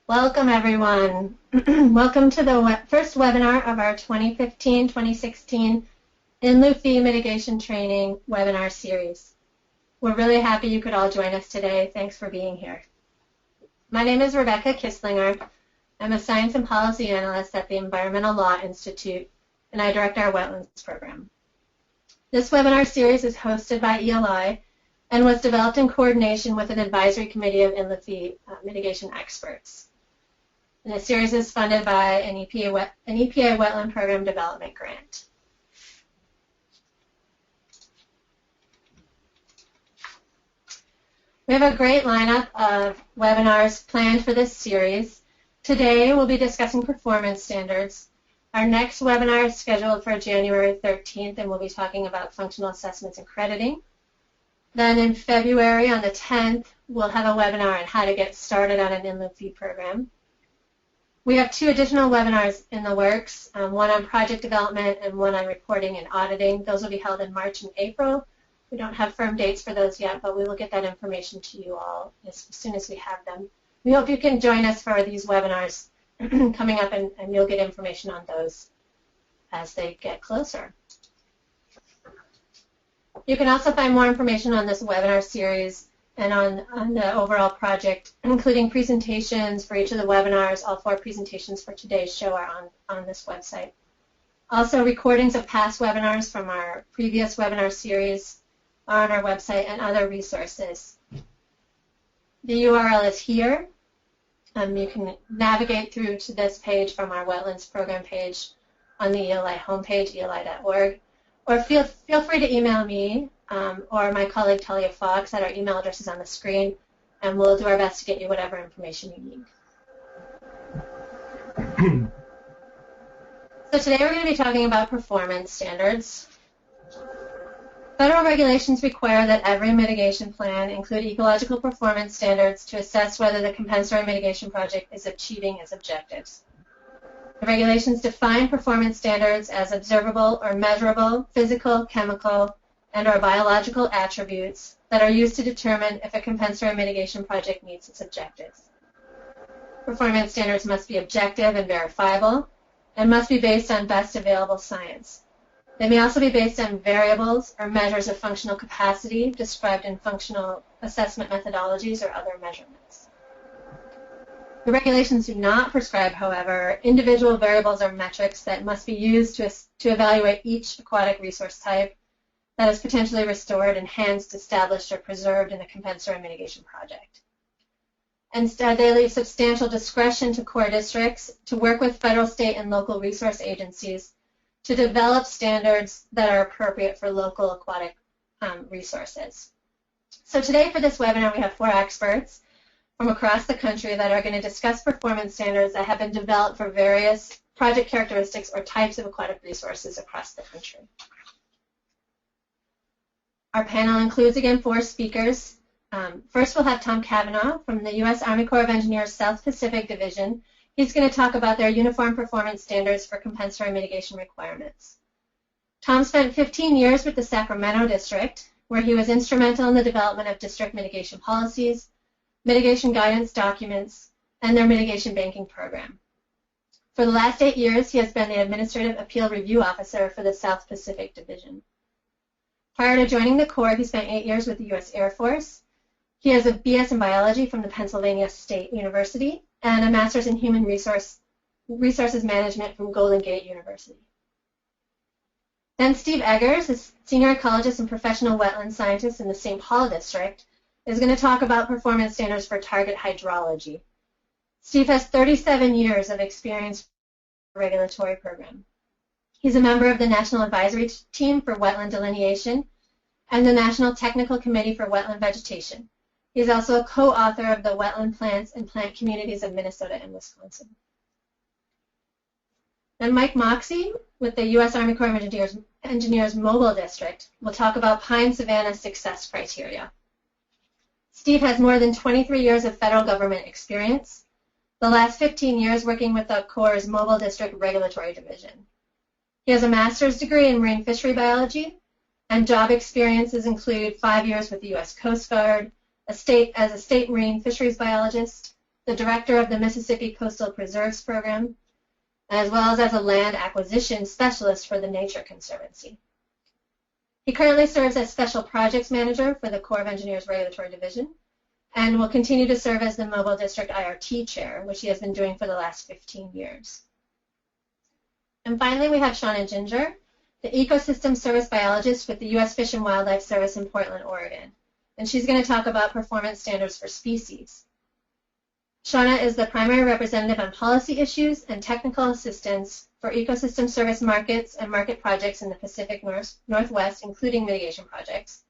Welcome, everyone. Welcome to the first webinar of our 2015-2016 In Lieu Fee Mitigation Training webinar series. We're really happy you could all join us today. Thanks for being here. My name is Rebecca Kisslinger. I'm a Science and Policy Analyst at the Environmental Law Institute, and I direct our Wetlands program. This webinar series is hosted by ELI and was developed in coordination with an advisory committee of In Lieu Fee mitigation experts. And this series is funded by an EPA Wetland Program Development Grant. We have a great lineup of webinars planned for this series. Today we'll be discussing performance standards. Our next webinar is scheduled for January 13th, and we'll be talking about functional assessments and crediting. Then in February on the 10th, we'll have a webinar on how to get started on an In Lieu Fee program. We have two additional webinars in the works, one on project development and one on reporting and auditing. Those will be held in March and April. We don't have firm dates for those yet, but we will get that information to you all as soon as we have them. We hope you can join us for these webinars coming up, and you'll get information on those as they get closer. You can also find more information on this webinar series and on the overall project, including presentations for each of the webinars. All 4 presentations for today's show are on this website. Also, recordings of past webinars from our previous webinar series are on our website, and other resources. The URL is here. You can navigate through to this page from our Wetlands program page on the ELI homepage, eli.org. Or feel free to email me or my colleague Talia Fox at our email addresses on the screen, and we'll do our best to get you whatever information you need. So today we're going to be talking about performance standards. Federal regulations require that every mitigation plan include ecological performance standards to assess whether the compensatory mitigation project is achieving its objectives. The regulations define performance standards as observable or measurable physical, chemical, and/or biological attributes that are used to determine if a compensatory mitigation project meets its objectives. Performance standards must be objective and verifiable and must be based on best available science. They may also be based on variables or measures of functional capacity described in functional assessment methodologies or other measurements. The regulations do not prescribe, however, individual variables or metrics that must be used to evaluate each aquatic resource type that is potentially restored, enhanced, established, or preserved in a compensatory mitigation project. Instead, they leave substantial discretion to core districts to work with federal, state, and local resource agencies to develop standards that are appropriate for local aquatic resources. So today for this webinar, we have 4 experts from across the country that are going to discuss performance standards that have been developed for various project characteristics or types of aquatic resources across the country. Our panel includes, again, 4 speakers. First, we'll have Tom Cavanaugh from the U.S. Army Corps of Engineers South Pacific Division. He's going to talk about their uniform performance standards for compensatory mitigation requirements. Tom spent 15 years with the Sacramento District, where he was instrumental in the development of district mitigation policies, mitigation guidance documents, and their mitigation banking program. For the last 8 years, he has been the Administrative Appeal Review Officer for the South Pacific Division. Prior to joining the Corps, he spent 8 years with the U.S. Air Force. He has a B.S. in biology from the Pennsylvania State University and a master's in human resources management from Golden Gate University. Then Steve Eggers, a senior ecologist and professional wetland scientist in the St. Paul District, is going to talk about performance standards for target hydrology. Steve has 37 years of experience in the regulatory program. He's a member of the National Advisory Team for Wetland Delineation and the National Technical Committee for Wetland Vegetation. He's also a co-author of the Wetland Plants and Plant Communities of Minnesota and Wisconsin. Then Mike Moxey with the U.S. Army Corps of Engineers Mobile District will talk about pine savanna success criteria. Steve has more than 23 years of federal government experience, the last 15 years working with the Corps' Mobile District Regulatory Division. He has a master's degree in marine fishery biology, and job experiences include 5 years with the U.S. Coast Guard, as a state marine fisheries biologist, the director of the Mississippi Coastal Preserves Program, as well as a land acquisition specialist for the Nature Conservancy. He currently serves as Special Projects Manager for the Corps of Engineers Regulatory Division and will continue to serve as the Mobile District IRT Chair, which he has been doing for the last 15 years. And finally, we have Shauna Ginger, the Ecosystem Service Biologist with the U.S. Fish and Wildlife Service in Portland, Oregon. And she's going to talk about performance standards for species. Shauna is the primary representative on policy issues and technical assistance for ecosystem service markets and market projects in the Pacific Northwest, including mitigation projects.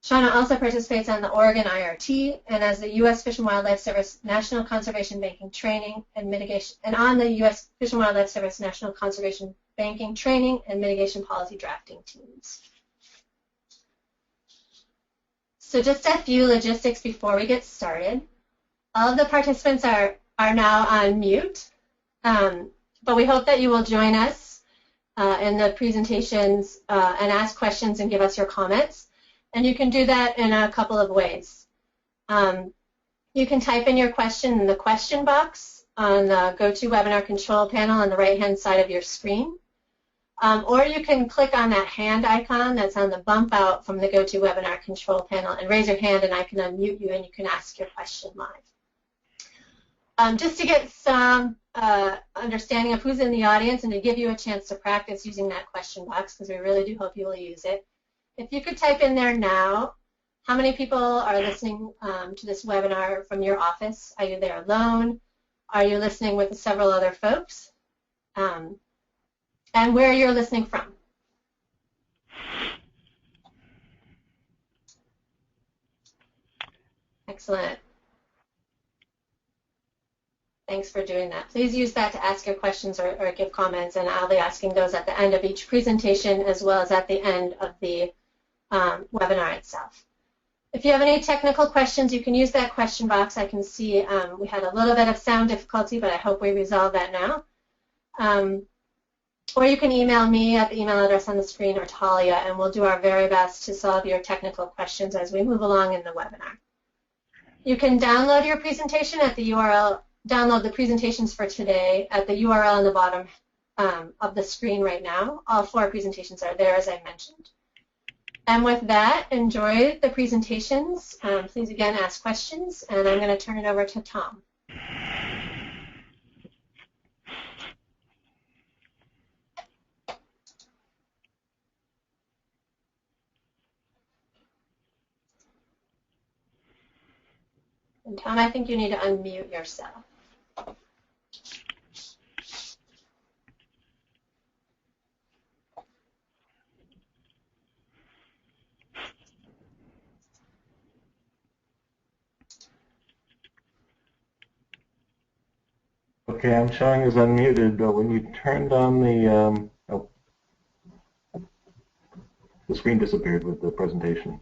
Shauna also participates on the Oregon IRT and as the U.S. Fish and Wildlife Service National Conservation Banking Training and Mitigation, and on the U.S. Fish and Wildlife Service National Conservation Banking Training and Mitigation Policy Drafting teams. So just a few logistics before we get started. All of the participants are now on mute, but we hope that you will join us in the presentations and ask questions and give us your comments. And you can do that in a couple of ways. You can type in your question in the question box on the GoToWebinar control panel on the right-hand side of your screen. Or you can click on that hand icon that's on the bump out from the GoToWebinar control panel and raise your hand and I can unmute you and you can ask your question live. Just to get some understanding of who's in the audience and to give you a chance to practice using that question box, because we really do hope you will use it. If you could type in there now, how many people are listening to this webinar from your office? Are you there alone? Are you listening with several other folks? And where you're listening from? Excellent. Thanks for doing that. Please use that to ask your questions or give comments, and I'll be asking those at the end of each presentation as well as at the end of the webinar itself. If you have any technical questions, you can use that question box. I can see we had a little bit of sound difficulty, but I hope we resolved that now. Or you can email me at the email address on the screen or Talia, and we'll do our very best to solve your technical questions as we move along in the webinar. You can download your presentation at the URL, download the presentations for today at the URL on the bottom of the screen right now. All 4 presentations are there, as I mentioned. And with that, enjoy the presentations. Please, again, ask questions, and I'm going to turn it over to Tom. And Tom, I think you need to unmute yourself. Okay, I'm showing as unmuted, but when you turned on the, the screen disappeared with the presentation.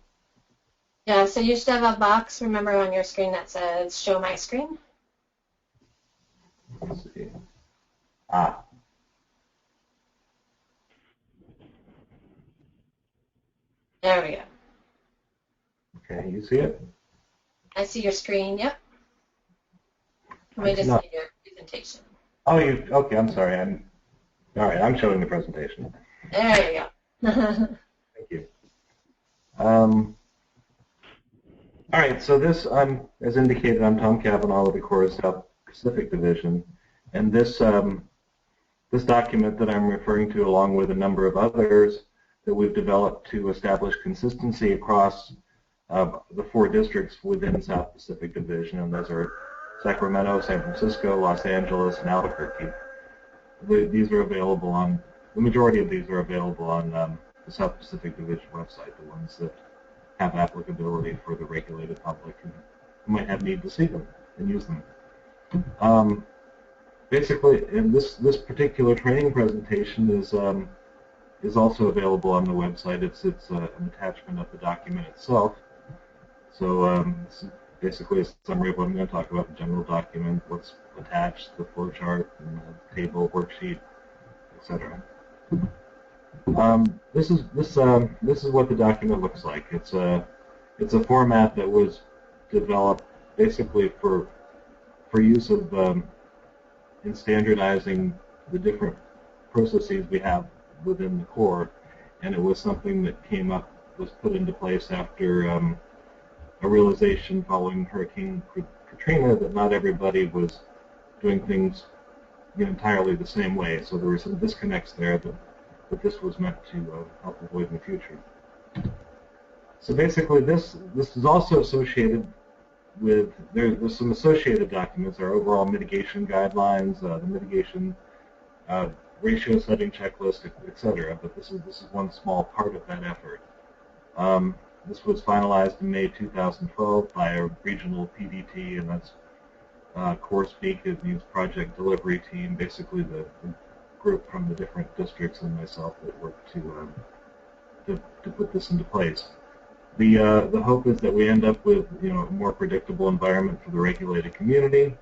Yeah, so you should have a box, remember, on your screen that says Show My Screen. Let's see. Ah. There we go. Okay, you see it? I see your screen, yep. We just need your presentation. Oh, you, okay, I'm sorry. All right, I'm showing the presentation. There you go. Thank you. All right, so this, as indicated, I'm Tom Cavanaugh with the Corps South Pacific Division, and this this document that I'm referring to, along with a number of others that we've developed to establish consistency across the 4 districts within South Pacific Division, and those are Sacramento, San Francisco, Los Angeles, and Albuquerque. These are available on, the majority of these are available on the South Pacific Division website, the ones that have applicability for the regulated public and who might have need to see them and use them. Basically, in this particular training presentation is also available on the website. It's an attachment of the document itself. So basically a summary of what I'm going to talk about, the general document, what's attached, the flow chart, and the table, worksheet, etc. This is what the document looks like. It's a format that was developed basically for for use of in standardizing the different processes we have within the Corps, and it was something that was put into place after a realization following Hurricane Katrina that not everybody was doing things entirely the same way. So there were some disconnects there that this was meant to help avoid in the future. So basically, this is also associated with there's some associated documents, our overall mitigation guidelines, the mitigation ratio setting checklist, etc. But this is one small part of that effort. This was finalized in May 2012 by a regional PDT, and that's Corps speak. It means Project Delivery Team, basically the group from the different districts and myself that worked to put this into place. The hope is that we end up with a more predictable environment for the regulated community,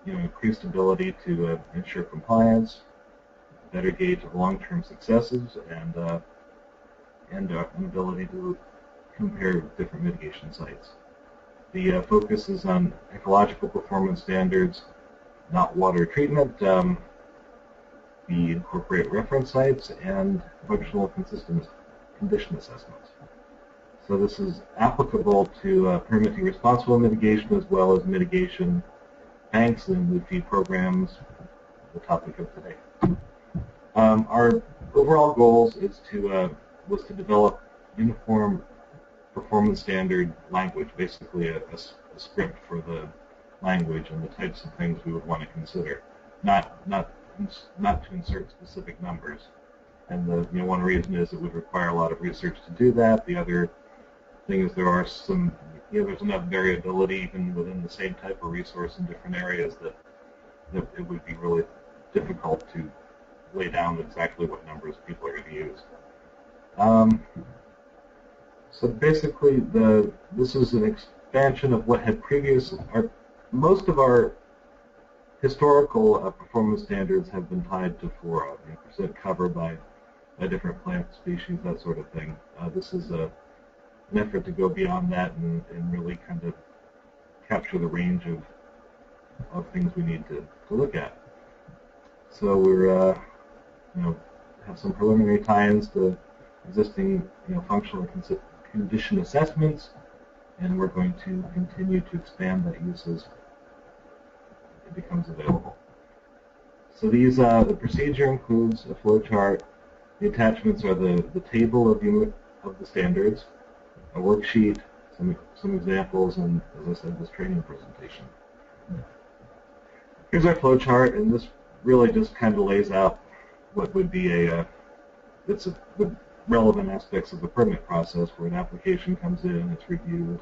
increased ability to ensure compliance, better gauge of long-term successes, and an ability to compare different mitigation sites. The focus is on ecological performance standards, not water treatment. We incorporate reference sites and functional condition assessments. So this is applicable to permitting responsible mitigation as well as mitigation banks and Lieu programs, the topic of today. Our overall goals was to develop uniform performance standard language, basically a script for the language and the types of things we would want to consider, not to insert specific numbers. And one reason is it would require a lot of research to do that. The other thing is there are there's enough variability even within the same type of resource in different areas that it would be really difficult to lay down exactly what numbers people are going to use. So basically, this is an expansion of what had most of our historical performance standards have been tied to flora, percent cover by different plant species, that sort of thing. This is an effort to go beyond that and really kind of capture the range of things we need to look at. So we're have some preliminary tie-ins to existing functional condition assessments, and we're going to continue to expand that use as it becomes available. So the procedure includes a flow chart. The attachments are the table of the standards, a worksheet, some examples, and as I said, this training presentation. Here's our flow chart, and this really just kind of lays out what would be the relevant aspects of the permit process, where an application comes in, it's reviewed,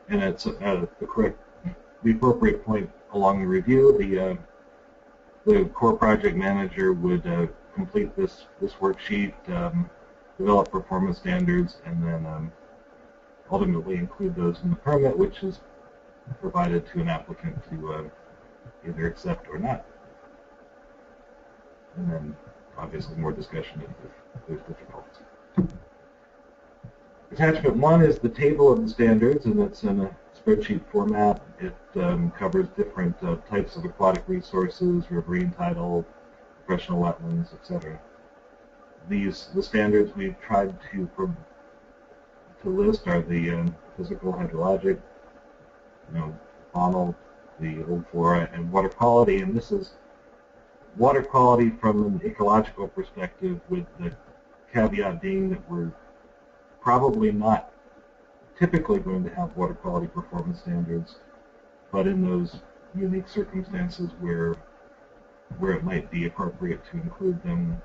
and it's at the appropriate point along the review, the core project manager would complete this worksheet, develop performance standards, and then ultimately include those in the permit, which is provided to an applicant to either accept or not. And then obviously more discussion if there's difficulties. Attachment 1 is the table of the standards, and it's in a spreadsheet format. It covers different types of aquatic resources, riverine tidal, professional wetlands, etc. The standards we've tried to list are the physical, hydrologic, faunal, the old flora, and water quality. And this is water quality from an ecological perspective, with the caveat being that we're probably not typically going to have water quality performance standards, but in those unique circumstances where it might be appropriate to include them,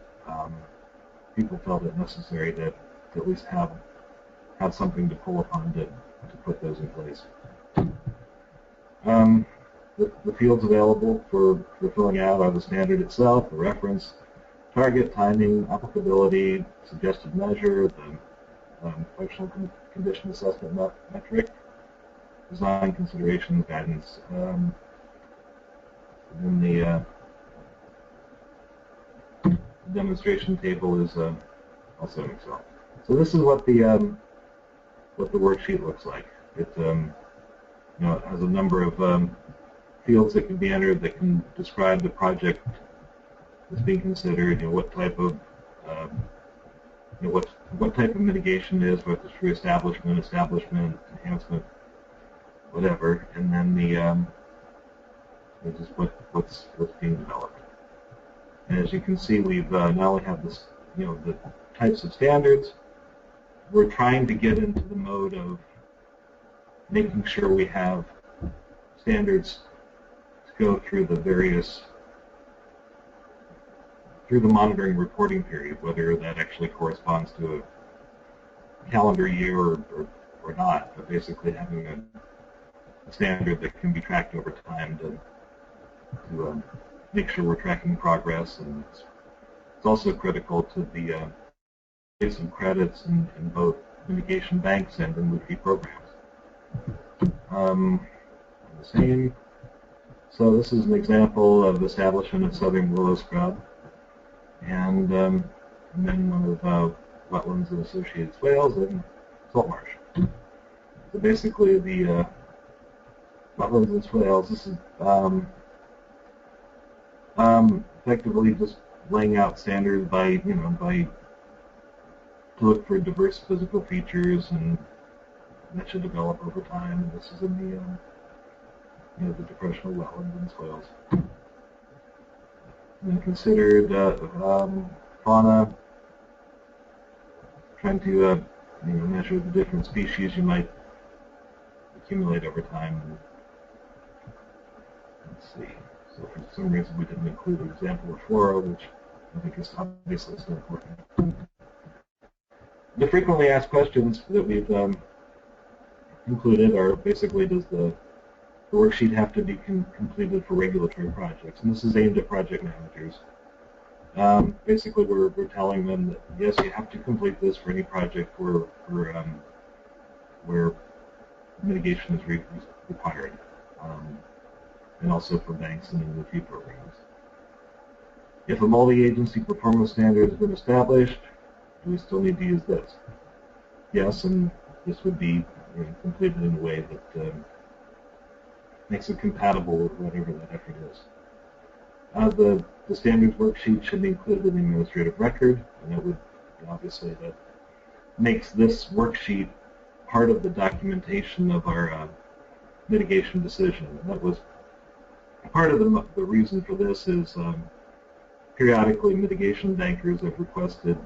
people felt it necessary to at least have something to pull upon to put those in place. The fields available for filling out are the standard itself, the reference, target, timing, applicability, suggested measure, the functional condition assessment metric, design considerations, guidance. Then the demonstration table is also in Excel. So this is what the worksheet looks like. it has a number of fields that can be entered that can describe the project that's being considered. What type of what type of mitigation is, whether it's reestablishment, establishment, enhancement, whatever, and then the just what's being developed. And as you can see, we've not only have this, the types of standards. We're trying to get into the mode of making sure we have standards to go through through the monitoring reporting period, whether that actually corresponds to a calendar year or not, but basically having a standard that can be tracked over time to make sure we're tracking progress. And it's also critical to the some credits in both mitigation banks and in Lieu programs. The same. So this is an example of establishment of southern willow scrub, and then one of wetlands and associated swales and salt marsh. So basically, the wetlands and swales. This is effectively just laying out standards by to look for diverse physical features, and that should develop over time. This is in the depressional wetlands and swales. And considered fauna, trying to measure the different species you might accumulate over time. Let's see. So for some reason we didn't include an example of flora, which I think is obviously still important. The frequently asked questions that we've included are basically, does the worksheet have to be completed for regulatory projects? And this is aimed at project managers. Basically, we're telling them that, yes, you have to complete this for any project where mitigation is required, and also for banks and in the fee programs. If a multi-agency performance standard has been established, do we still need to use this? Yes, and this would be completed in a way that makes it compatible with whatever that effort is. The standards worksheet should be included in the administrative record, and that would obviously that makes this worksheet part of the documentation of our mitigation decision. And that was part of the reason for this is periodically mitigation bankers have requested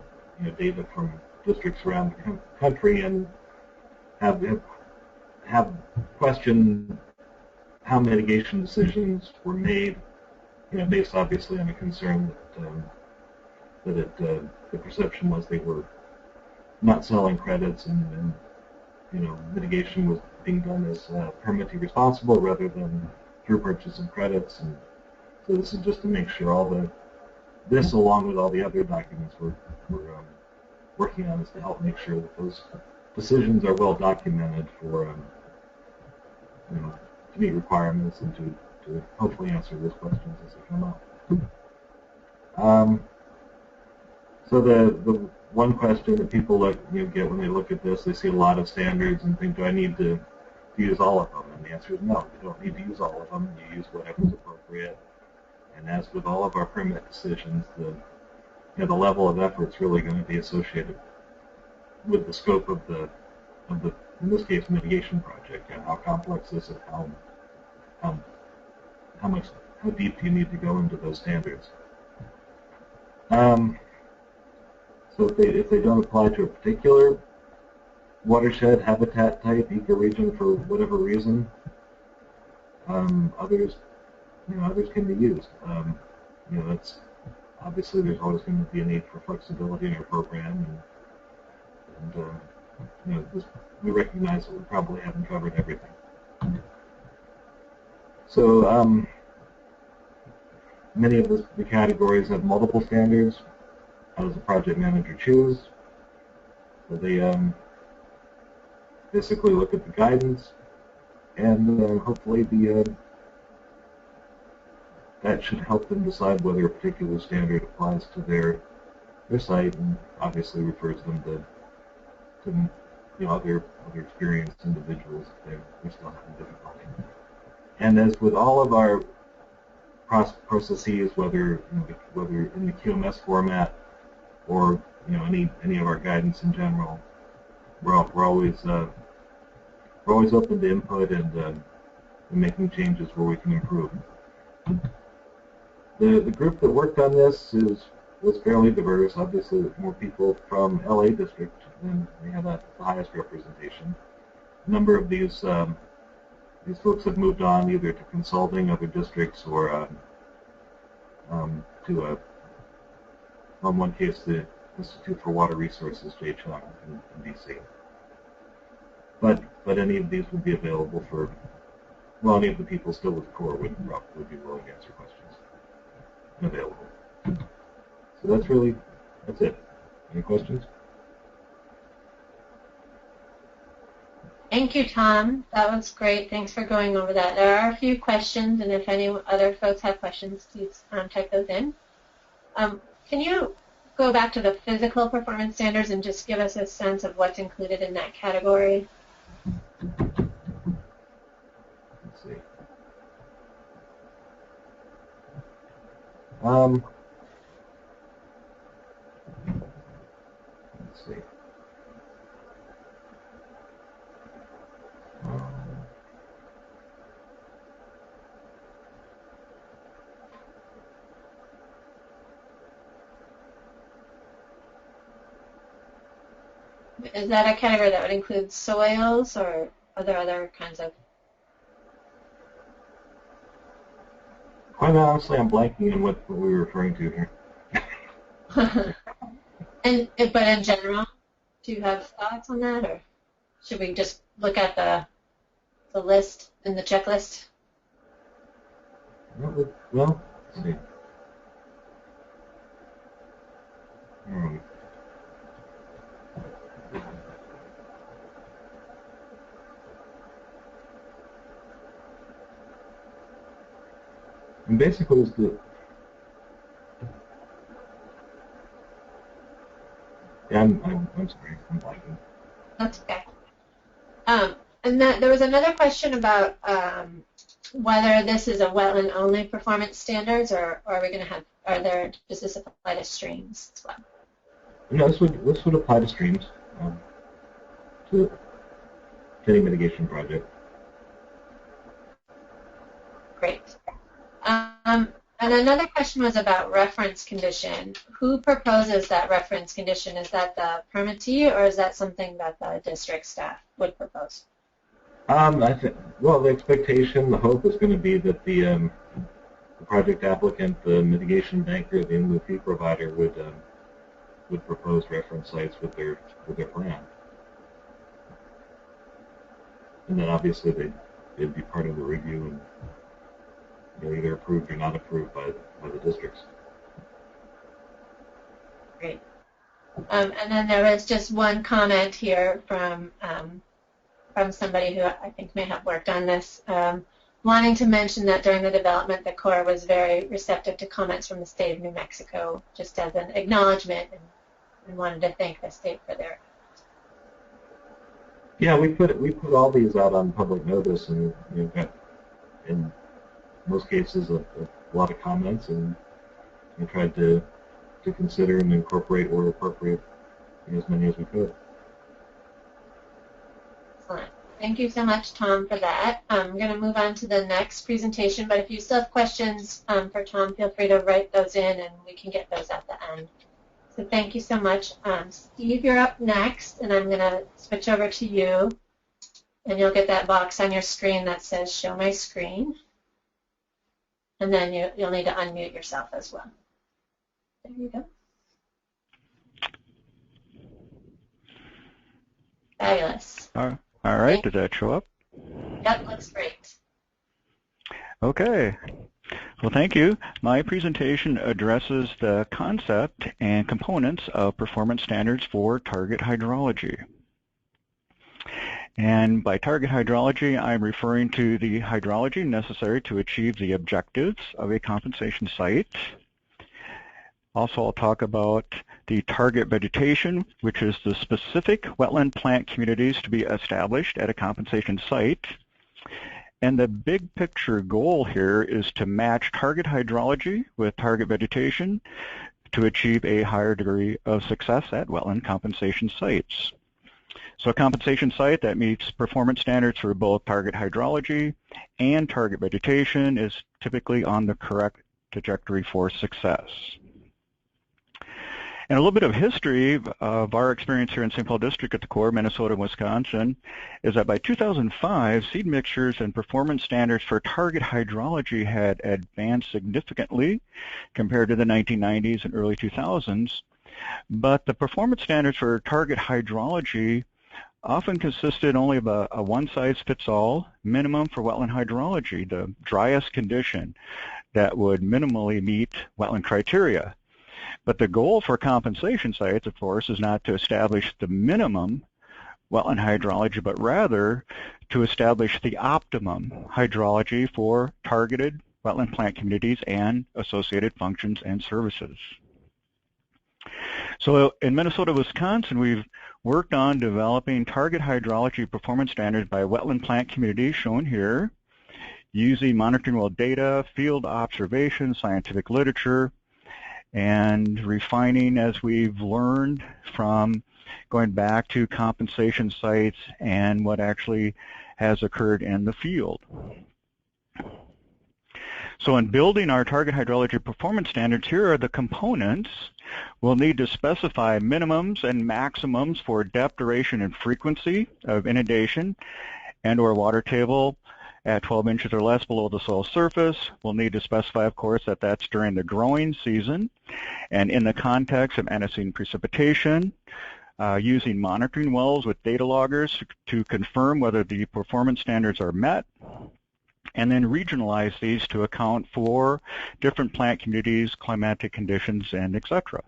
data from districts around the country and have questioned how mitigation decisions were made, based obviously on a concern that the perception was they were not selling credits and mitigation was being done as permittee responsible rather than through purchase of credits. And so this is just to make sure this along with all the other documents we're working on is to help make sure that those decisions are well documented for to meet requirements and to hopefully answer those questions as they come up. So the one question that people get when they look at this, they see a lot of standards and think, do I need to use all of them? And the answer is no, you don't need to use all of them. You use whatever's appropriate. And as with all of our permit decisions, the level of effort is really going to be associated with the scope of the in this case mitigation project, and how complex is it, how deep do you need to go into those standards. So if they don't apply to a particular watershed, habitat type, ecoregion for whatever reason, others can be used. That's obviously there's always going to be a need for flexibility in our program, and we recognize that we probably haven't covered everything. So many of the categories have multiple standards. How does the project manager choose? So they basically look at the guidance, and hopefully that should help them decide whether a particular standard applies to their site, and obviously refers them to other experienced individuals if they're still having difficulty. And as with all of our processes, whether in the QMS format or any of our guidance in general, we're always open to input and making changes where we can improve. The group that worked on this was fairly diverse. Obviously, more people from LA district, and we have the highest representation. A number of these folks have moved on either to consulting other districts or to in one case the Institute for Water Resources, JCHUM in DC. But any of these would be available for, well, any of the people still with CORE would be willing to answer questions and available. So that's it. Any questions? Thank you, Tom. That was great. Thanks for going over that. There are a few questions, and if any other folks have questions, please type those in. Can you go back to the physical performance standards and just give us a sense of what's included in that category? Let's see. Let's see. Is that a category that would include soils, or are there other kinds of? Quite honestly, I'm blanking on what we were referring to here. But in general, do you have thoughts on that, or should we just look at the list in the checklist? Well, let's see. And basically, it's I'm sorry, I'm blanking. That's okay. And there was another question about whether this is a wetland-only performance standards, or are we going to does this apply to streams as well? No, this would apply to streams, to any mitigation project. Great. And another question was about reference condition. Who proposes that reference condition? Is that the permittee, or is that something that the district staff would propose? I think, well, the expectation, the hope is going to be that the project applicant, the mitigation banker, the in-lieu fee provider would propose reference sites with their plan, and then obviously they'd be part of the review and either approved or not approved by the districts. Great. And then there was just one comment here from somebody who I think may have worked on this, wanting to mention that during the development, the Corps was very receptive to comments from the state of New Mexico, just as an acknowledgement, and wanted to thank the state for their. Yeah, we put all these out on public notice, and got in most cases a lot of comments, and we tried to consider and incorporate where appropriate as many as we could. Excellent. Thank you so much, Tom, for that. I'm going to move on to the next presentation, but if you still have questions for Tom, feel free to write those in, and we can get those at the end. So thank you so much. Steve, you're up next, and I'm going to switch over to you, and you'll get that box on your screen that says Show My Screen. And then you'll need to unmute yourself as well. There you go. Fabulous. All right, did that show up? Yep, looks great. Okay. Well, thank you. My presentation addresses the concept and components of performance standards for target hydrology. And by target hydrology, I'm referring to the hydrology necessary to achieve the objectives of a compensation site. Also, I'll talk about the target vegetation, which is the specific wetland plant communities to be established at a compensation site. And the big picture goal here is to match target hydrology with target vegetation to achieve a higher degree of success at wetland compensation sites. So a compensation site that meets performance standards for both target hydrology and target vegetation is typically on the correct trajectory for success. And a little bit of history of our experience here in St. Paul District at the Corps, Minnesota, and Wisconsin, is that by 2005, seed mixtures and performance standards for target hydrology had advanced significantly compared to the 1990s and early 2000s. But the performance standards for target hydrology often consisted only of a one-size-fits-all minimum for wetland hydrology, the driest condition that would minimally meet wetland criteria. But the goal for compensation sites, of course, is not to establish the minimum wetland hydrology, but rather to establish the optimum hydrology for targeted wetland plant communities and associated functions and services. So in Minnesota, Wisconsin, we've worked on developing target hydrology performance standards by wetland plant communities, shown here, using monitoring well data, field observation, scientific literature, and refining as we've learned from going back to compensation sites and what actually has occurred in the field. So in building our target hydrology performance standards, here are the components. We'll need to specify minimums and maximums for depth, duration, and frequency of inundation and or water table at 12 inches or less below the soil surface. We'll need to specify, of course, that that's during the growing season and in the context of antecedent precipitation, using monitoring wells with data loggers to confirm whether the performance standards are met, and then regionalize these to account for different plant communities, climatic conditions, and etc.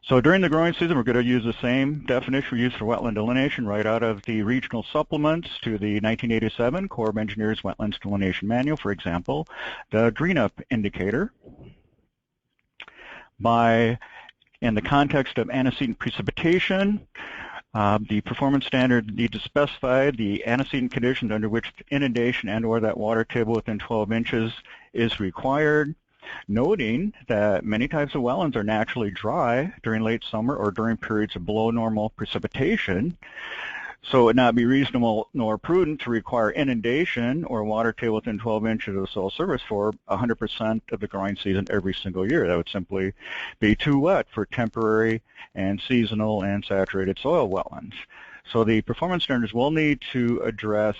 So during the growing season, we're going to use the same definition we used for wetland delineation right out of the regional supplements to the 1987 Corps of Engineers Wetlands Delineation Manual, for example, the green-up indicator. In the context of antecedent precipitation, the performance standard need to specify the antecedent conditions under which inundation and or that water table within 12 inches is required, noting that many types of wetlands are naturally dry during late summer or during periods of below normal precipitation. So it would not be reasonable nor prudent to require inundation or water table within 12 inches of the soil surface for 100% of the growing season every single year. That would simply be too wet for temporary and seasonal and saturated soil wetlands. So the performance standards will need to address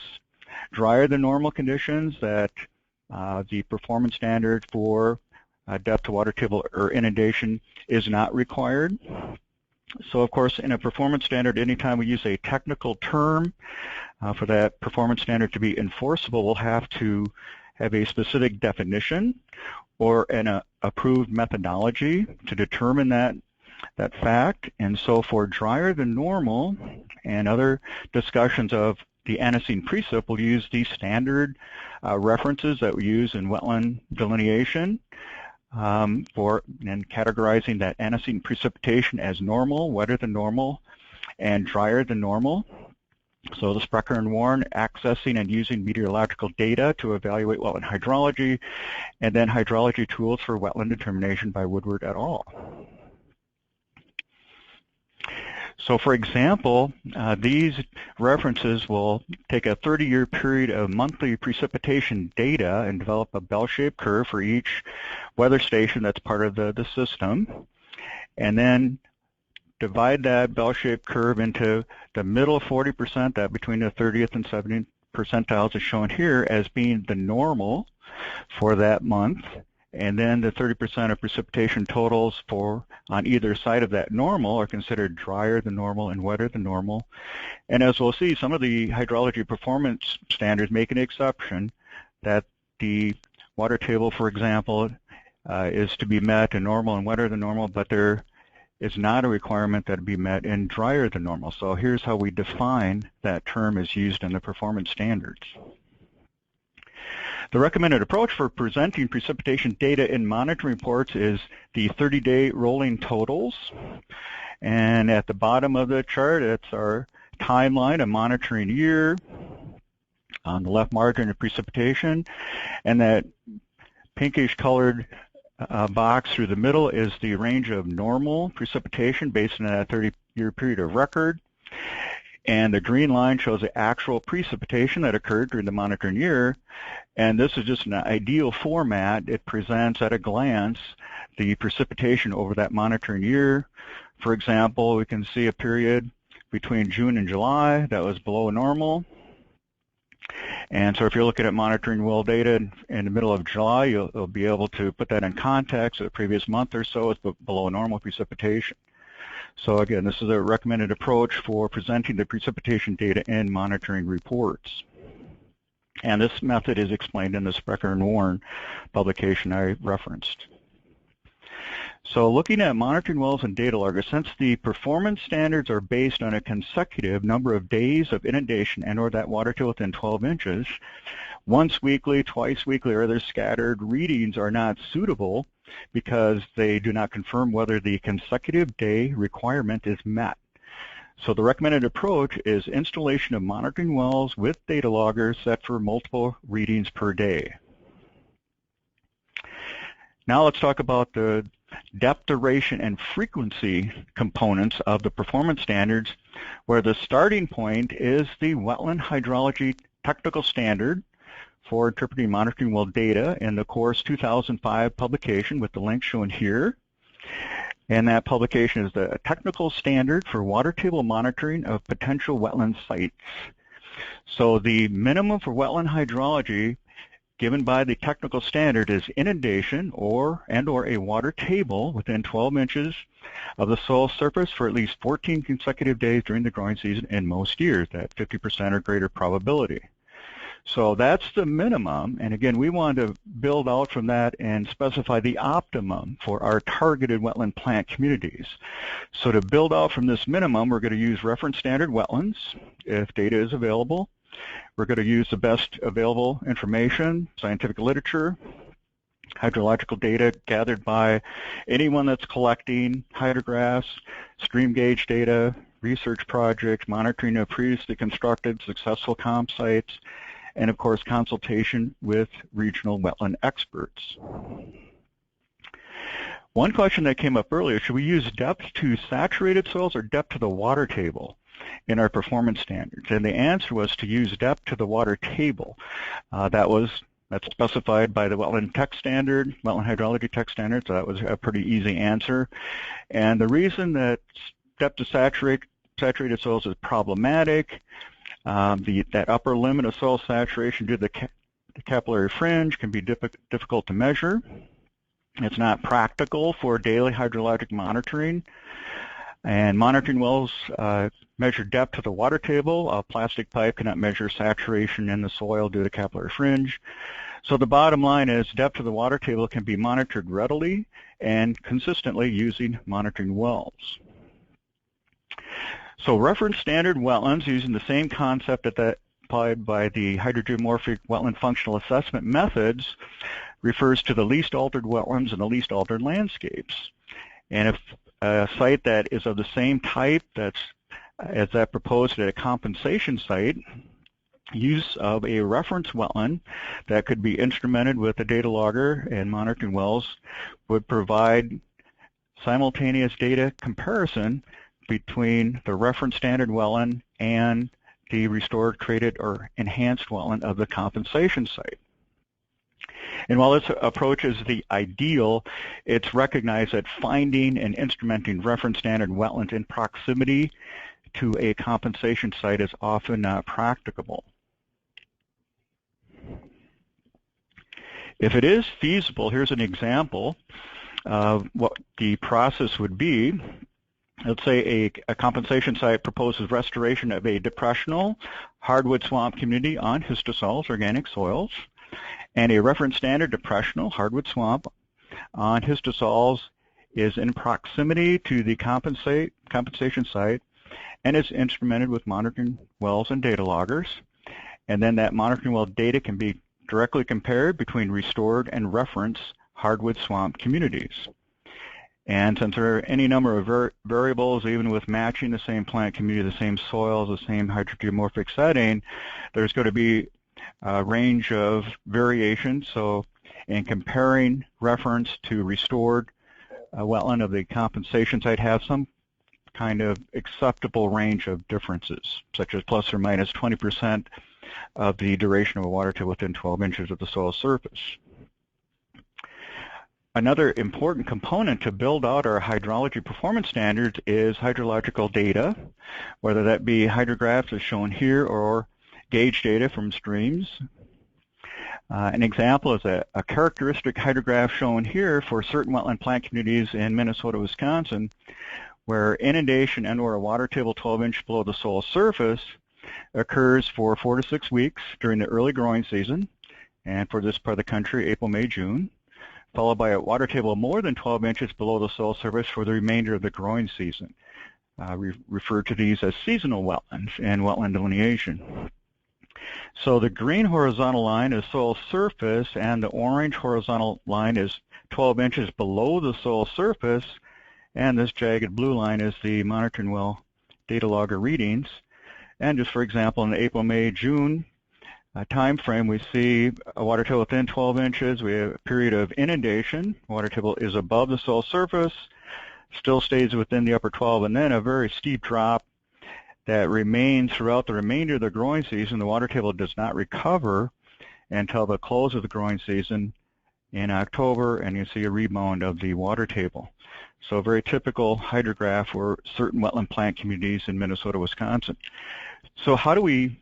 drier than normal conditions that the performance standard for depth to water table or inundation is not required. So of course, in a performance standard, anytime we use a technical term for that performance standard to be enforceable, we'll have to have a specific definition or an approved methodology to determine that fact. And so for drier than normal and other discussions of the antecedent precip, we'll use these standard references that we use in wetland delineation for categorizing that antecedent precipitation as normal, wetter than normal, and drier than normal. So the Sprecher and Warren accessing and using meteorological data to evaluate wetland hydrology, and then hydrology tools for wetland determination by Woodward et al. So for example, these references will take a 30-year period of monthly precipitation data and develop a bell-shaped curve for each weather station that's part of the system, and then divide that bell-shaped curve into the middle 40%, that between the 30th and 70th percentiles is shown here as being the normal for that month, and then the 30% of precipitation totals for on either side of that normal are considered drier than normal and wetter than normal. And as we'll see, some of the hydrology performance standards make an exception that the water table, for example, is to be met in normal and wetter than normal, but there is not a requirement that it be met in drier than normal. So here's how we define that term as used in the performance standards. The recommended approach for presenting precipitation data in monitoring reports is the 30-day rolling totals. And at the bottom of the chart, it's our timeline, a monitoring year. on the left margin of precipitation, and that pinkish colored box through the middle is the range of normal precipitation based on a 30-year period of record. And the green line shows the actual precipitation that occurred during the monitoring year. And this is just an ideal format. It presents at a glance the precipitation over that monitoring year. For example, we can see a period between June and July that was below normal. And so if you're looking at monitoring well data in the middle of July, you'll be able to put that in context. The previous month or so is below normal precipitation. So again, this is a recommended approach for presenting the precipitation data in monitoring reports. And this method is explained in the Sprecher and Warren publication I referenced. So looking at monitoring wells and data loggers, since the performance standards are based on a consecutive number of days of inundation and or that water table within 12 inches, once weekly, twice weekly, or other scattered readings are not suitable because they do not confirm whether the consecutive day requirement is met. So the recommended approach is installation of monitoring wells with data loggers set for multiple readings per day. Now let's talk about the depth, duration, and frequency components of the performance standards, where the starting point is the Wetland Hydrology Technical Standard for interpreting monitoring well data in the course 2005 publication with the link shown here. And that publication is the technical standard for water table monitoring of potential wetland sites. So the minimum for wetland hydrology given by the technical standard is inundation or a water table within 12 inches of the soil surface for at least 14 consecutive days during the growing season in most years, that 50% or greater probability. So that's the minimum, and again, we want to build out from that and specify the optimum for our targeted wetland plant communities. So to build out from this minimum, we're going to use reference standard wetlands if data is available. We're going to use the best available information, scientific literature, hydrological data gathered by anyone that's collecting hydrographs, stream gauge data, research projects, monitoring of previously constructed successful comp sites, and of course consultation with regional wetland experts. One question that came up earlier, should we use depth to saturated soils or depth to the water table in our performance standards? And the answer was to use depth to the water table. That's specified by the Wetland Tech Standard, Wetland Hydrology Tech Standard, so that was a pretty easy answer. And the reason that depth to saturated soils is problematic, that upper limit of soil saturation due to the capillary fringe can be difficult to measure. It's not practical for daily hydrologic monitoring. And monitoring wells measure depth to the water table. A plastic pipe cannot measure saturation in the soil due to capillary fringe. So the bottom line is depth to the water table can be monitored readily and consistently using monitoring wells. So reference standard wetlands using the same concept that applied by the hydrogeomorphic wetland functional assessment methods refers to the least altered wetlands and the least altered landscapes. And if a site that is of the same type as that proposed at a compensation site, use of a reference wetland that could be instrumented with a data logger and monitoring wells would provide simultaneous data comparison between the reference standard wetland and the restored, created, or enhanced wetland of the compensation site. And while this approach is the ideal, it's recognized that finding and instrumenting reference standard wetlands in proximity to a compensation site is often not practicable. If it is feasible, here's an example of what the process would be. Let's say a compensation site proposes restoration of a depressional hardwood swamp community on histosols, organic soils, and a reference standard depressional hardwood swamp on histosols is in proximity to the compensation site and is instrumented with monitoring wells and data loggers. And then that monitoring well data can be directly compared between restored and reference hardwood swamp communities. And since there are any number of variables, even with matching the same plant community, the same soils, the same hydrogeomorphic setting, there's going to be range of variation. So in comparing reference to restored wetland of the compensation site, have some kind of acceptable range of differences, such as plus or minus 20% of the duration of a water table within 12 inches of the soil surface. Another important component to build out our hydrology performance standards is hydrological data, whether that be hydrographs as shown here or gauge data from streams. An example is a characteristic hydrograph shown here for certain wetland plant communities in Minnesota, Wisconsin, where inundation and/or a water table 12 inches below the soil surface occurs for 4 to 6 weeks during the early growing season, and for this part of the country, April, May, June, followed by a water table more than 12 inches below the soil surface for the remainder of the growing season. We refer to these as seasonal wetlands and wetland delineation. So the green horizontal line is soil surface, and the orange horizontal line is 12 inches below the soil surface, and this jagged blue line is the monitoring well data logger readings. And just for example, in the April, May, June time frame, we see a water table within 12 inches. We have a period of inundation. Water table is above the soil surface, still stays within the upper 12, and then a very steep drop that remains throughout the remainder of the growing season. The water table does not recover until the close of the growing season in October, and you see a rebound of the water table. So a very typical hydrograph for certain wetland plant communities in Minnesota, Wisconsin. So how do we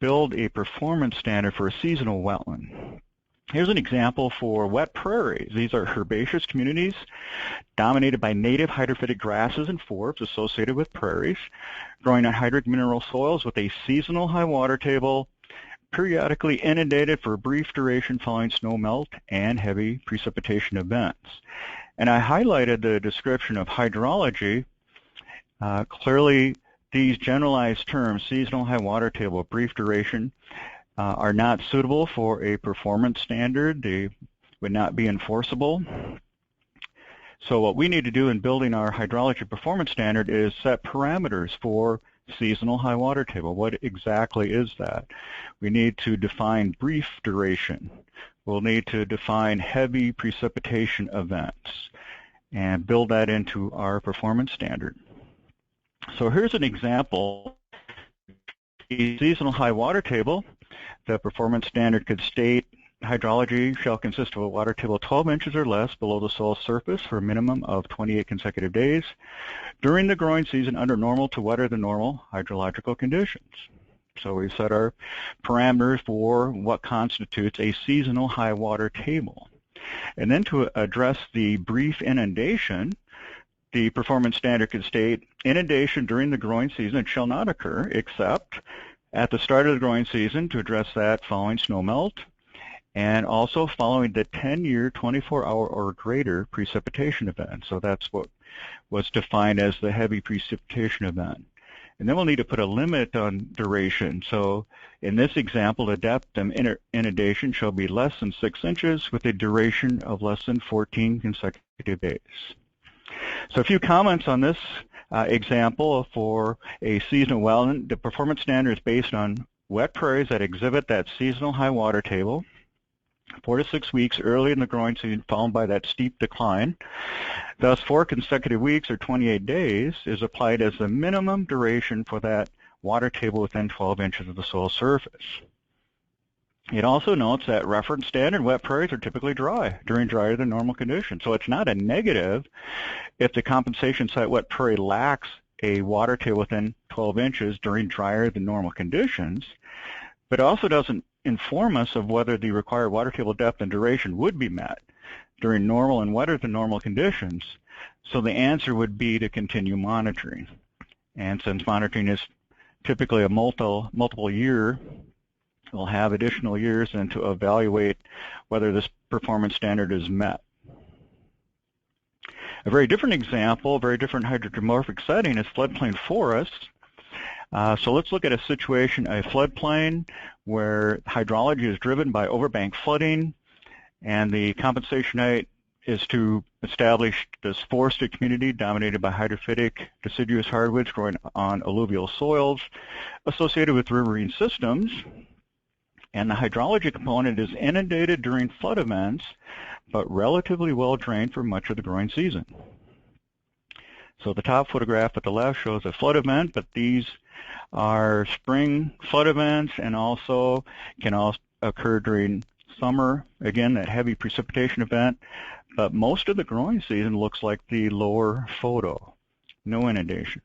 build a performance standard for a seasonal wetland? Here's an example for wet prairies. These are herbaceous communities dominated by native hydrophytic grasses and forbs associated with prairies, growing on hydric mineral soils with a seasonal high water table, periodically inundated for a brief duration following snow melt and heavy precipitation events. And I highlighted the description of hydrology. Clearly, these generalized terms, seasonal high water table, brief duration, are not suitable for a performance standard. They would not be enforceable. So what we need to do in building our hydrology performance standard is set parameters for seasonal high water table. What exactly is that? We need to define brief duration. We'll need to define heavy precipitation events and build that into our performance standard. So here's an example. A seasonal high water table. The performance standard could state hydrology shall consist of a water table 12 inches or less below the soil surface for a minimum of 28 consecutive days during the growing season under normal to wetter than normal hydrological conditions. So we set our parameters for what constitutes a seasonal high water table. And then to address the brief inundation, the performance standard could state inundation during the growing season shall not occur except at the start of the growing season to address that following snow melt, and also following the 10-year, 24-hour or greater precipitation event. So that's what was defined as the heavy precipitation event. And then we'll need to put a limit on duration. So in this example, the depth of inundation shall be less than 6 inches with a duration of less than 14 consecutive days. So a few comments on this example for a seasonal wetland. The performance standard is based on wet prairies that exhibit that seasonal high water table 4 to 6 weeks early in the growing season, followed by that steep decline. Thus, 4 consecutive weeks or 28 days is applied as the minimum duration for that water table within 12 inches of the soil surface. It also notes that reference standard wet prairies are typically dry during drier than normal conditions. So it's not a negative if the compensation site wet prairie lacks a water table within 12 inches during drier than normal conditions, but it also doesn't inform us of whether the required water table depth and duration would be met during normal and wetter than normal conditions. So the answer would be to continue monitoring. And since monitoring is typically a multiple year, we'll have additional years and to evaluate whether this performance standard is met. A very different example, a very different hydrogeomorphic setting is floodplain forests. So let's look at a situation, a floodplain where hydrology is driven by overbank flooding, and the compensation site is to establish this forested community dominated by hydrophytic deciduous hardwoods growing on alluvial soils associated with riverine systems. And the hydrology component is inundated during flood events, but relatively well drained for much of the growing season. So the top photograph at the left shows a flood event, but these are spring flood events and also can also occur during summer, again, that heavy precipitation event. But most of the growing season looks like the lower photo, no inundation.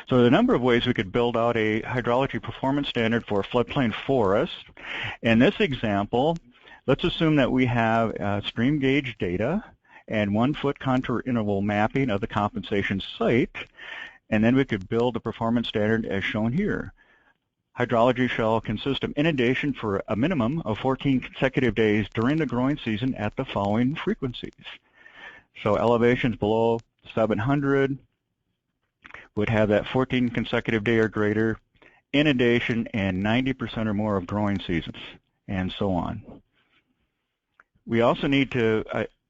So there are a number of ways we could build out a hydrology performance standard for floodplain forests. In this example, let's assume that we have stream gauge data and 1-foot contour interval mapping of the compensation site, and then we could build a performance standard as shown here. Hydrology shall consist of inundation for a minimum of 14 consecutive days during the growing season at the following frequencies. So elevations below 700 would have that 14 consecutive day or greater inundation and 90% or more of growing seasons, and so on. We also need to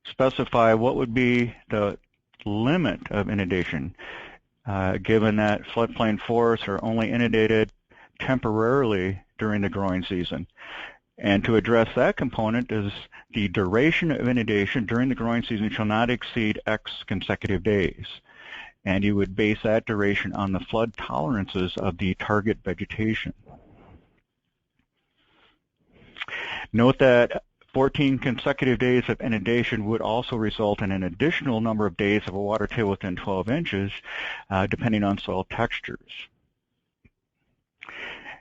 specify what would be the limit of inundation, given that floodplain forests are only inundated temporarily during the growing season. And to address that component is the duration of inundation during the growing season shall not exceed X consecutive days. And you would base that duration on the flood tolerances of the target vegetation. Note that 14 consecutive days of inundation would also result in an additional number of days of a water table within 12 inches, depending on soil textures.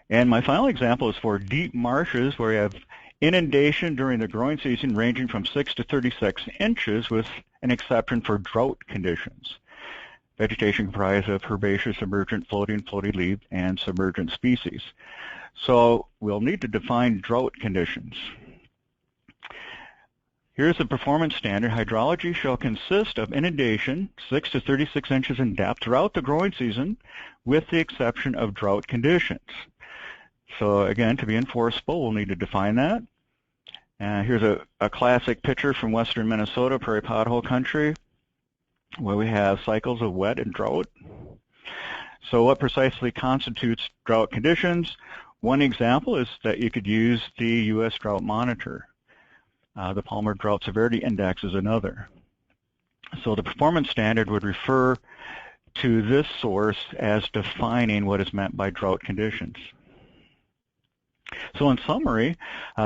And my final example is for deep marshes where you have inundation during the growing season ranging from 6 to 36 inches with an exception for drought conditions. Vegetation comprised of herbaceous, emergent, floating, floaty-leaved, and submergent species. So we'll need to define drought conditions. Here's the performance standard. Hydrology shall consist of inundation 6 to 36 inches in depth throughout the growing season with the exception of drought conditions. So again, to be enforceable, we'll need to define that. Here's a classic picture from western Minnesota, prairie pothole country, where we have cycles of wet and drought. So what precisely constitutes drought conditions? One example is that you could use the U.S. Drought Monitor. The Palmer Drought Severity Index is another. So the performance standard would refer to this source as defining what is meant by drought conditions. So in summary,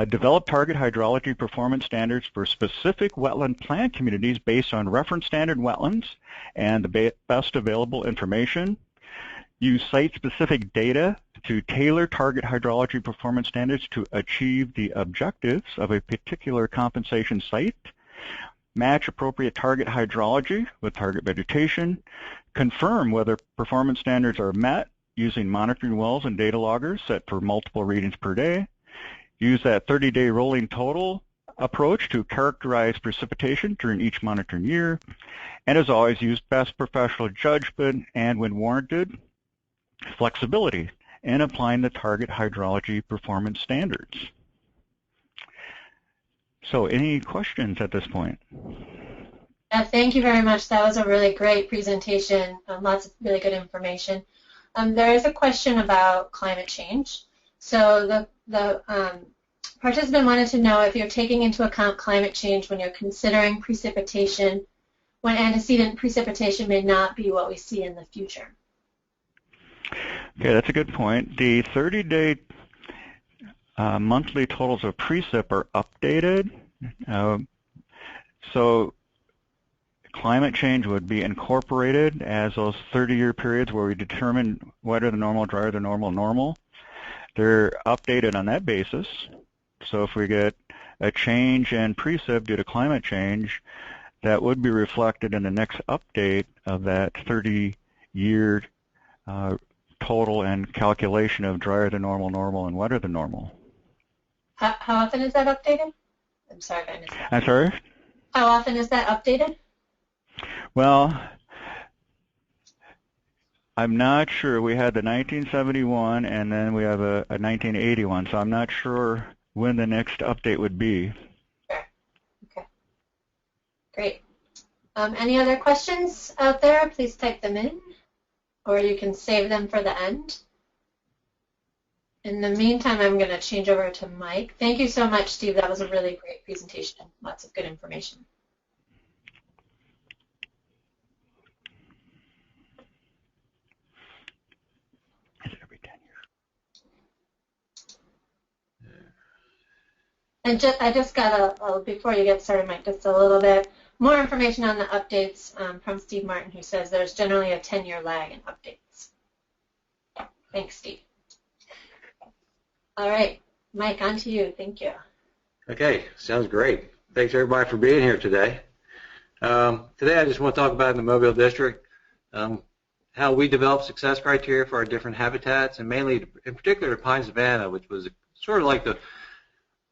develop target hydrology performance standards for specific wetland plant communities based on reference standard wetlands and the best available information. Use site-specific data to tailor target hydrology performance standards to achieve the objectives of a particular compensation site. Match appropriate target hydrology with target vegetation. Confirm whether performance standards are met using monitoring wells and data loggers set for multiple readings per day. Use that 30-day rolling total approach to characterize precipitation during each monitoring year. And as always, use best professional judgment and, when warranted, flexibility in applying the target hydrology performance standards. So any questions at this point? Thank you very much. That was a really great presentation. Lots of really good information. There is a question about climate change. So the participant wanted to know if you're taking into account climate change when you're considering precipitation, when antecedent precipitation may not be what we see in the future. Okay, that's a good point. The 30-day monthly totals of precip are updated. So climate change would be incorporated as those 30-year periods where we determine wetter than normal, drier than normal, normal. They're updated on that basis. So if we get a change in precip due to climate change, that would be reflected in the next update of that 30-year total and calculation of drier than normal, normal, and wetter than normal. How often is that updated? I'm sorry if I missed that. I'm sorry? How often is that updated? Well, I'm not sure. We had the 1971 and then we have a 1981, so I'm not sure when the next update would be. Sure. Okay. Great. Any other questions out there? Please type them in, or you can save them for the end. In the meantime, I'm going to change over to Mike. Thank you so much, Steve. That was a really great presentation. Lots of good information. And I just got before you get started, Mike, just a little bit more information on the updates from Steve Martin, who says there's generally a 10-year lag in updates. Thanks, Steve. All right, Mike, on to you. Thank you. Okay, sounds great. Thanks everybody for being here today. Today I just want to talk about in the Mobile District how we develop success criteria for our different habitats, and mainly in particular the pine savanna, which was sort of like the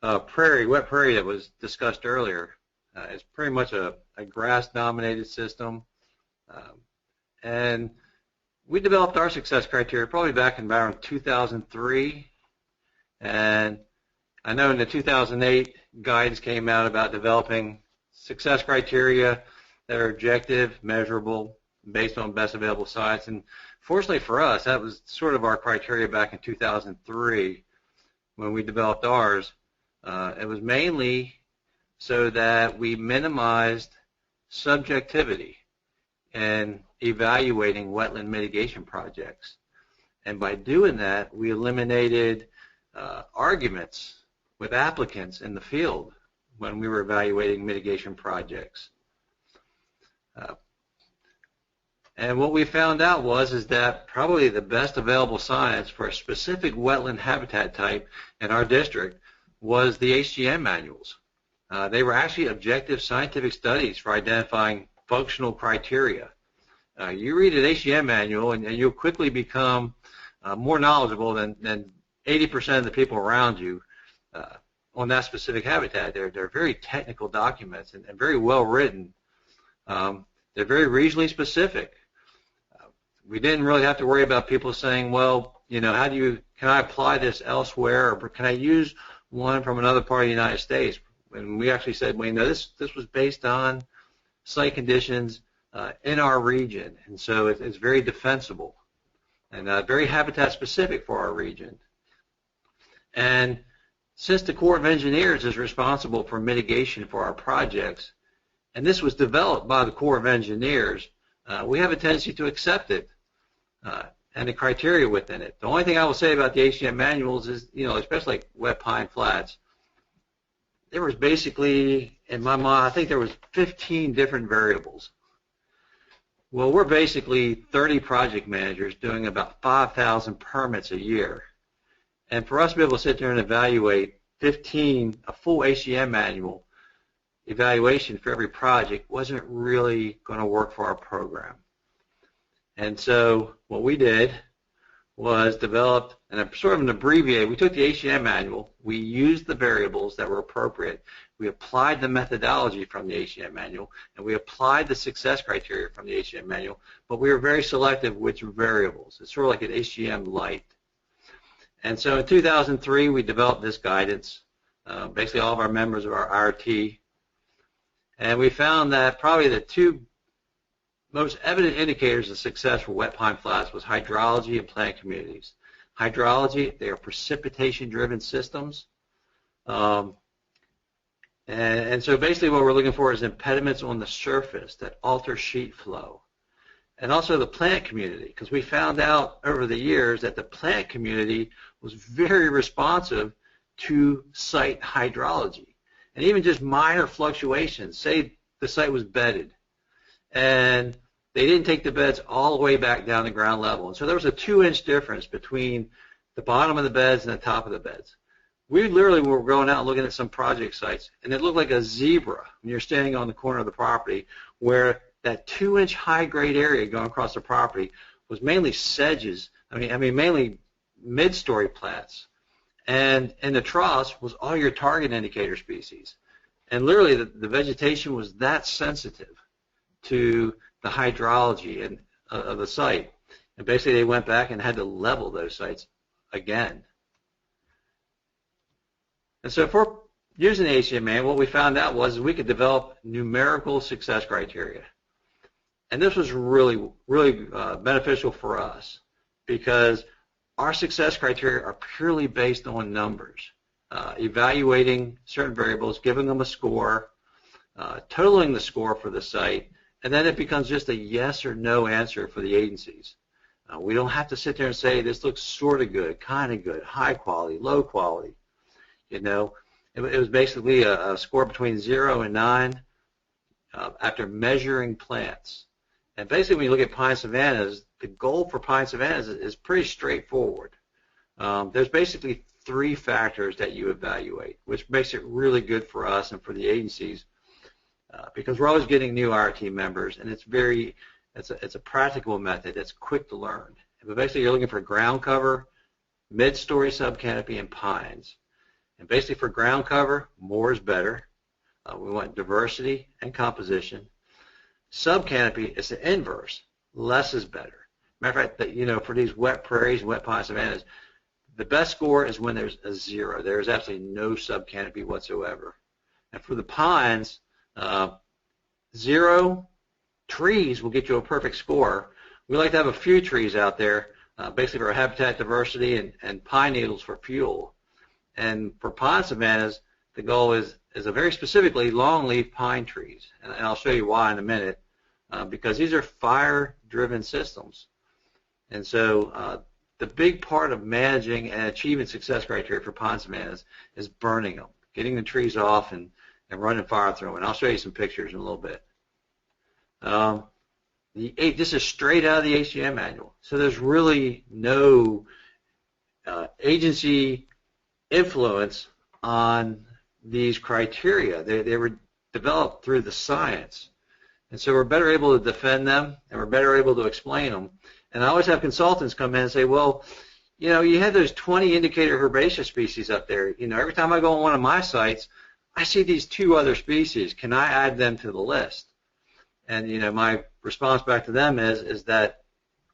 wet prairie that was discussed earlier. It's pretty much a grass-dominated system, and we developed our success criteria probably back in around 2003, and I know in the 2008 guidance came out about developing success criteria that are objective, measurable, based on best available science, and fortunately for us, that was sort of our criteria back in 2003 when we developed ours. It was mainly so that we minimized subjectivity in evaluating wetland mitigation projects. And by doing that, we eliminated arguments with applicants in the field when we were evaluating mitigation projects. And what we found out is that probably the best available science for a specific wetland habitat type in our district was the HGM manuals. They were actually objective scientific studies for identifying functional criteria. You read an HGM manual and you'll quickly become more knowledgeable than 80% of the people around you on that specific habitat. They're very technical documents and very well written. They're very regionally specific. We didn't really have to worry about people saying, well, you know, can I apply this elsewhere, or can I use one from another part of the United States? And we actually said, well, you know, this was based on site conditions in our region, and so it's very defensible and very habitat specific for our region. And since the Corps of Engineers is responsible for mitigation for our projects, and this was developed by the Corps of Engineers, we have a tendency to accept it and the criteria within it. The only thing I will say about the HGM manuals is, you know, especially like wet pine flats, there was basically, in my mind, I think there was 15 different variables. Well, we're basically 30 project managers doing about 5,000 permits a year. And for us to be able to sit there and evaluate a full HGM manual evaluation for every project wasn't really going to work for our program. And so what we did was developed sort of an abbreviated. We took the HGM manual, we used the variables that were appropriate, we applied the methodology from the HGM manual, and we applied the success criteria from the HGM manual, but we were very selective which variables. It's sort of like an HGM light. And so in 2003, we developed this guidance, basically all of our members of our RT, and we found that probably the two most evident indicators of success for wet pine flats was hydrology and plant communities. Hydrology, they are precipitation-driven systems. And so basically what we're looking for is impediments on the surface that alter sheet flow. And also the plant community, because we found out over the years that the plant community was very responsive to site hydrology. And even just minor fluctuations, say the site was bedded, and they didn't take the beds all the way back down to ground level. And so there was a 2-inch difference between the bottom of the beds and the top of the beds. We literally were going out and looking at some project sites, and it looked like a zebra when you're standing on the corner of the property, where that 2-inch high-grade area going across the property was mainly sedges, mainly mid-story plants. And in the troughs was all your target indicator species. And literally the vegetation was that sensitive to the hydrology of the site. And basically they went back and had to level those sites again. And so if we're using the HGM, what we found out was we could develop numerical success criteria. And this was really, really beneficial for us, because our success criteria are purely based on numbers, evaluating certain variables, giving them a score, totaling the score for the site, and then it becomes just a yes or no answer for the agencies. We don't have to sit there and say this looks sort of good, kind of good, high quality, low quality. You know, it was basically a score between 0 and 9 after measuring plants. And basically, when you look at pine savannas, the goal for pine savannas is pretty straightforward. There's basically 3 factors that you evaluate, which makes it really good for us and for the agencies, because we're always getting new RT members, and it's a practical method that's quick to learn. But basically, you're looking for ground cover, mid-story subcanopy, and pines. And basically, for ground cover, more is better. We want diversity and composition. Subcanopy is the inverse. Less is better. Matter of fact, you know, for these wet prairies, wet pine savannas, the best score is when there's a 0. There is absolutely no subcanopy whatsoever. And for the pines, 0 trees will get you a perfect score. We like to have a few trees out there, basically for habitat diversity and pine needles for fuel. And for pine savannas, the goal is a very specifically longleaf pine trees. And I'll show you why in a minute, because these are fire-driven systems. And so the big part of managing and achieving success criteria for pine savannas is burning them, getting the trees off and running fire through them. And I'll show you some pictures in a little bit. This is straight out of the HGM manual. So there's really no agency influence on these criteria. They were developed through the science. And so we're better able to defend them, and we're better able to explain them. And I always have consultants come in and say, well, you know, you have those 20 indicator herbaceous species up there. You know, every time I go on one of my sites, I see these 2 other species. Can I add them to the list? And, you know, my response back to them is that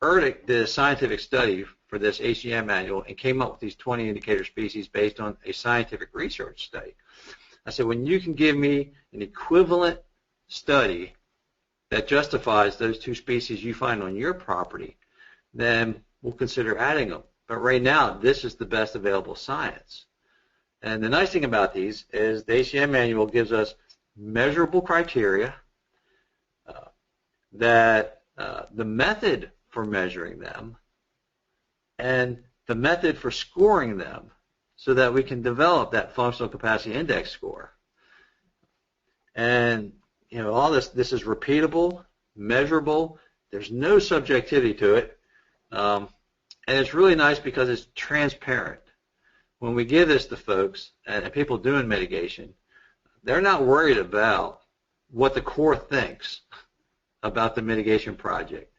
ERDIC did a scientific study for this HGM manual and came up with these 20 indicator species based on a scientific research study. I said, when you can give me an equivalent study that justifies those 2 species you find on your property, then we'll consider adding them. But right now, this is the best available science. And the nice thing about these is the HGM manual gives us measurable criteria, that the method for measuring them and the method for scoring them so that we can develop that functional capacity index score. And, you know, all this is repeatable, measurable. There's no subjectivity to it. And it's really nice because it's transparent. When we give this to folks and people doing mitigation, they're not worried about what the Corps thinks about the mitigation project.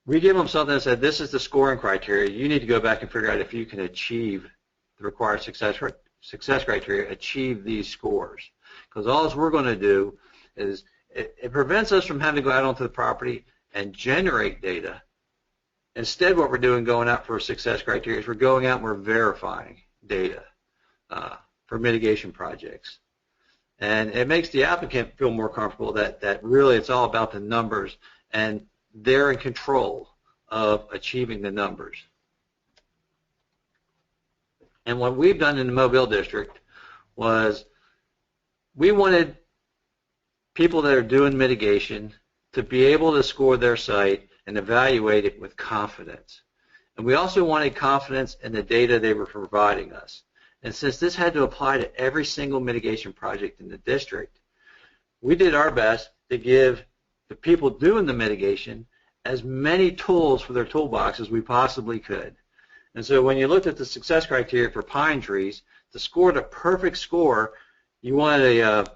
We give them something that said, this is the scoring criteria. You need to go back and figure out if you can achieve the required success criteria, achieve these scores. Because all we're going to do is it prevents us from having to go out onto the property and generate data. Instead, what we're doing going out for success criteria is we're going out and we're verifying data for mitigation projects. And it makes the applicant feel more comfortable that really it's all about the numbers and they're in control of achieving the numbers. And what we've done in the Mobile District was we wanted people that are doing mitigation to be able to score their site and evaluate it with confidence. And we also wanted confidence in the data they were providing us. And since this had to apply to every single mitigation project in the district, we did our best to give the people doing the mitigation as many tools for their toolbox as we possibly could. And so when you looked at the success criteria for pine trees, to score the perfect score, you wanted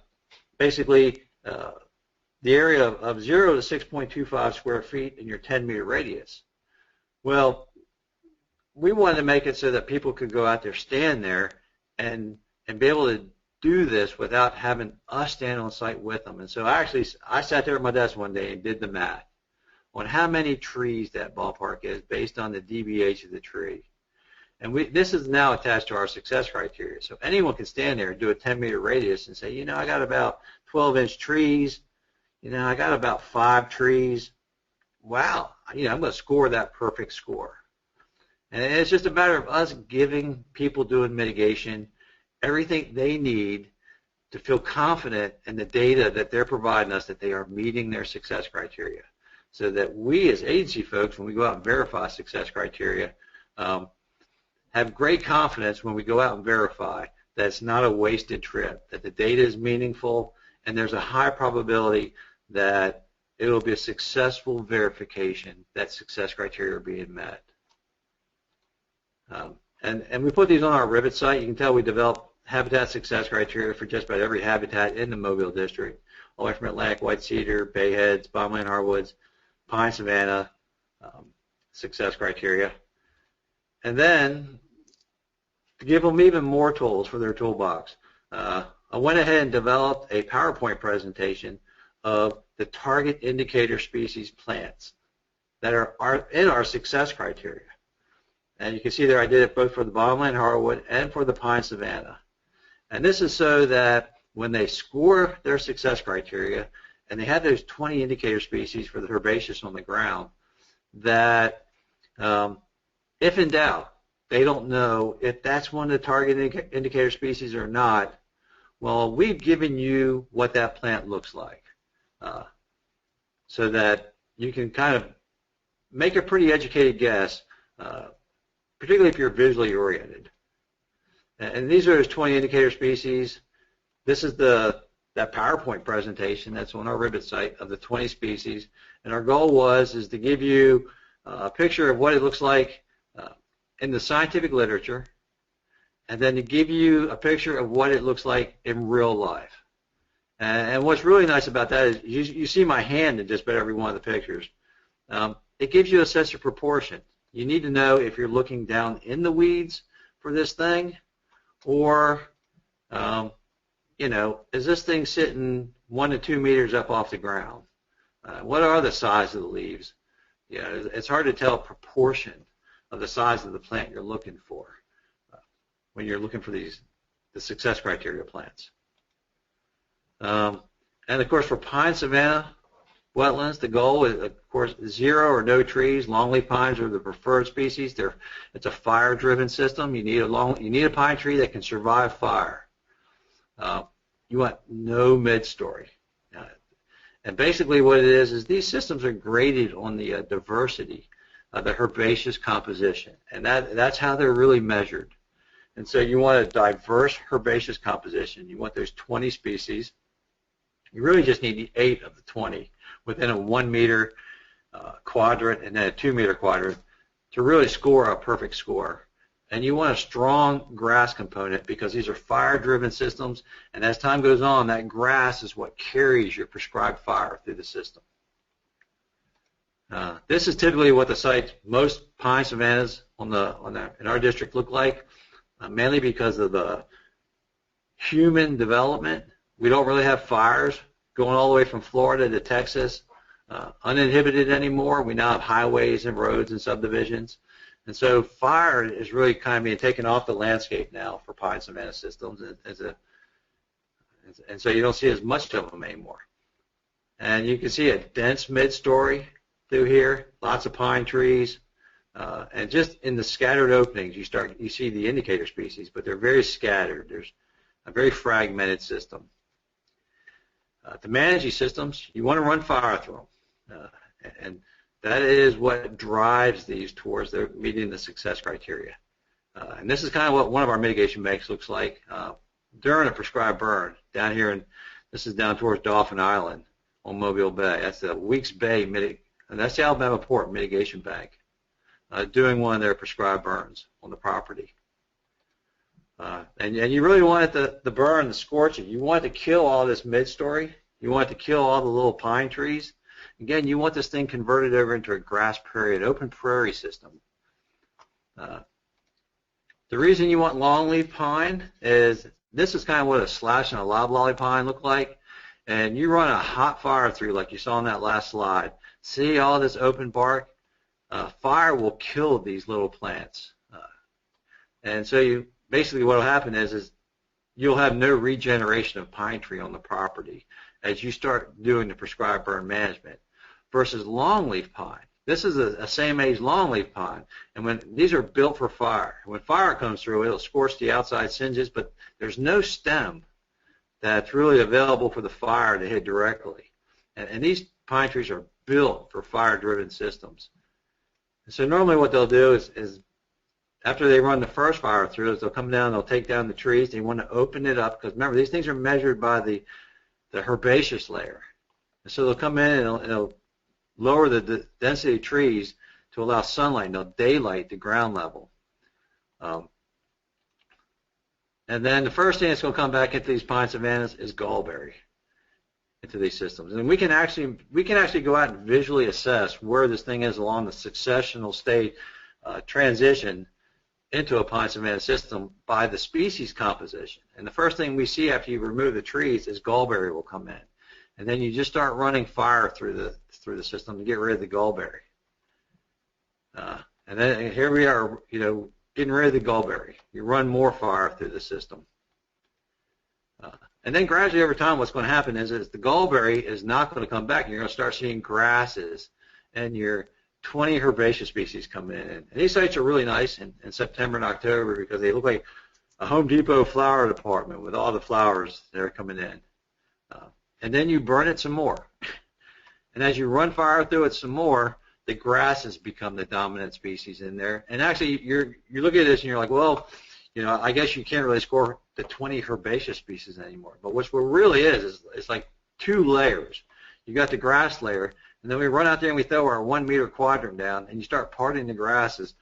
basically the area of 0 to 6.25 square feet in your 10-meter radius. Well, we wanted to make it so that people could go out there, stand there, and be able to do this without having us stand on site with them. And so I sat there at my desk one day and did the math on how many trees that ballpark is based on the DBH of the tree. And this is now attached to our success criteria. So anyone can stand there and do a 10-meter radius and say, you know, I got about 12-inch trees. You know, I got about 5 trees. Wow. You know, I'm going to score that perfect score. And it's just a matter of us giving people doing mitigation everything they need to feel confident in the data that they're providing us, that they are meeting their success criteria, so that we as agency folks, when we go out and verify success criteria, have great confidence when we go out and verify that it's not a wasted trip, that the data is meaningful, and there's a high probability that it will be a successful verification that success criteria are being met. And we put these on our Rivet site. You can tell we developed habitat success criteria for just about every habitat in the Mobile district, all the way from Atlantic white cedar, bayheads, bottomland hardwoods, pine savanna, success criteria. And then to give them even more tools for their toolbox, I went ahead and developed a PowerPoint presentation of the target indicator species plants that are in our success criteria. And you can see there I did it both for the bottomland hardwood and for the pine savanna. And this is so that when they score their success criteria and they have those 20 indicator species for the herbaceous on the ground, that if in doubt, they don't know if that's one of the target indicator species or not. Well, we've given you what that plant looks like, so that you can kind of make a pretty educated guess, particularly if you're visually oriented. And these are those 20 indicator species. This is that PowerPoint presentation that's on our Rivet site of the 20 species. And our goal is to give you a picture of what it looks like in the scientific literature, and then to give you a picture of what it looks like in real life. And what's really nice about that is you see my hand in just about every one of the pictures. It gives you a sense of proportion. You need to know if you're looking down in the weeds for this thing, or is this thing sitting 1 to 2 meters up off the ground? What are the size of the leaves? It's hard to tell a proportion of the size of the plant you're looking for when you're looking for the success criteria plants. And of course, for pine savanna wetlands, the goal is, of course, 0 or no trees. Longleaf pines are the preferred species. It's a fire-driven system. You need a pine tree that can survive fire. You want no mid-story. And basically what it is these systems are graded on the diversity of the herbaceous composition, and that's how they're really measured. And so you want a diverse herbaceous composition. You want those 20 species. You really just need 8 of the 20 within a 1 meter quadrant and then a 2 meter quadrant to really score a perfect score. And you want a strong grass component because these are fire-driven systems, and as time goes on, that grass is what carries your prescribed fire through the system. This is typically what the sites, most pine savannas in our district look like, mainly because of the human development. We don't really have fires going all the way from Florida to Texas uninhibited anymore. We now have highways and roads and subdivisions. And so fire is really kind of being taken off the landscape now for pine savanna systems, and so you don't see as much of them anymore. And you can see a dense mid-story through here, lots of pine trees, and just in the scattered openings you see the indicator species, but they're very scattered. There's a very fragmented system. To manage these systems, you want to run fire through them, and that is what drives these towards their meeting the success criteria. And this is kind of what one of our mitigation banks looks like during a prescribed burn down here, and this is down towards Dauphin Island on Mobile Bay. That's the Weeks Bay and that's the Alabama Port Mitigation Bank doing one of their prescribed burns on the property. And you really want it the burn, the scorching. You want it to kill all this mid-story. You want it to kill all the little pine trees. Again, you want this thing converted over into a grass prairie, an open prairie system. The reason you want longleaf pine is this is kind of what a slash and a loblolly pine look like. And you run a hot fire through like you saw on that last slide. See all this open bark? Fire will kill these little plants. And so basically what will happen is you'll have no regeneration of pine tree on the property as you start doing the prescribed burn management, versus longleaf pine. This is a same-age longleaf pine, and when these are built for fire. When fire comes through, it'll scorch the outside singes, but there's no stem that's really available for the fire to hit directly. And these pine trees are built for fire-driven systems. And so normally what they'll do is after they run the first fire through, is they'll come down, they'll take down the trees. They want to open it up because remember these things are measured by the herbaceous layer. And so they'll come in and it'll lower the density of trees to allow sunlight. They'll daylight the ground level. And then the first thing that's going to come back into these pine savannas is gallberry into these systems. And we can actually go out and visually assess where this thing is along the successional state transition into a pine savanna system by the species composition. And the first thing we see after you remove the trees is gallberry will come in. And then you just start running fire through the system to get rid of the gallberry. And then here we are, getting rid of the gallberry. You run more fire through the system. And then gradually over time what's going to happen is the gallberry is not going to come back. You're going to start seeing grasses and your 20 herbaceous species come in. And these sites are really nice in September and October because they look like a Home Depot flower department with all the flowers that are coming in. And then you burn it some more. And as you run fire through it some more, the grasses become the dominant species in there. And actually, you look at this and you're like, well, I guess you can't really score the 20 herbaceous species anymore. But what really is it's like two layers. You got the grass layer, and then we run out there and we throw our 1 meter quadrant down, and you start parting the grasses,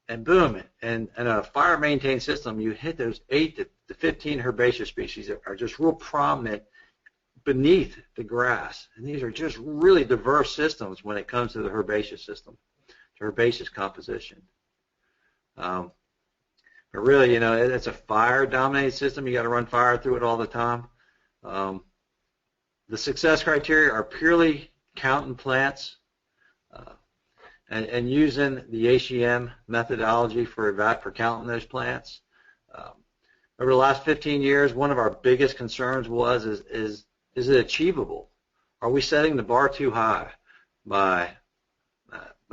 and boom, and in a fire-maintained system, you hit those 8 to 15 herbaceous species that are just real prominent beneath the grass. And these are just really diverse systems when it comes to the herbaceous system, to herbaceous composition. But really, it's a fire-dominated system. You got to run fire through it all the time. The success criteria are purely counting plants and using the HEM methodology for counting those plants. Over the last 15 years, one of our biggest concerns is it achievable? Are we setting the bar too high by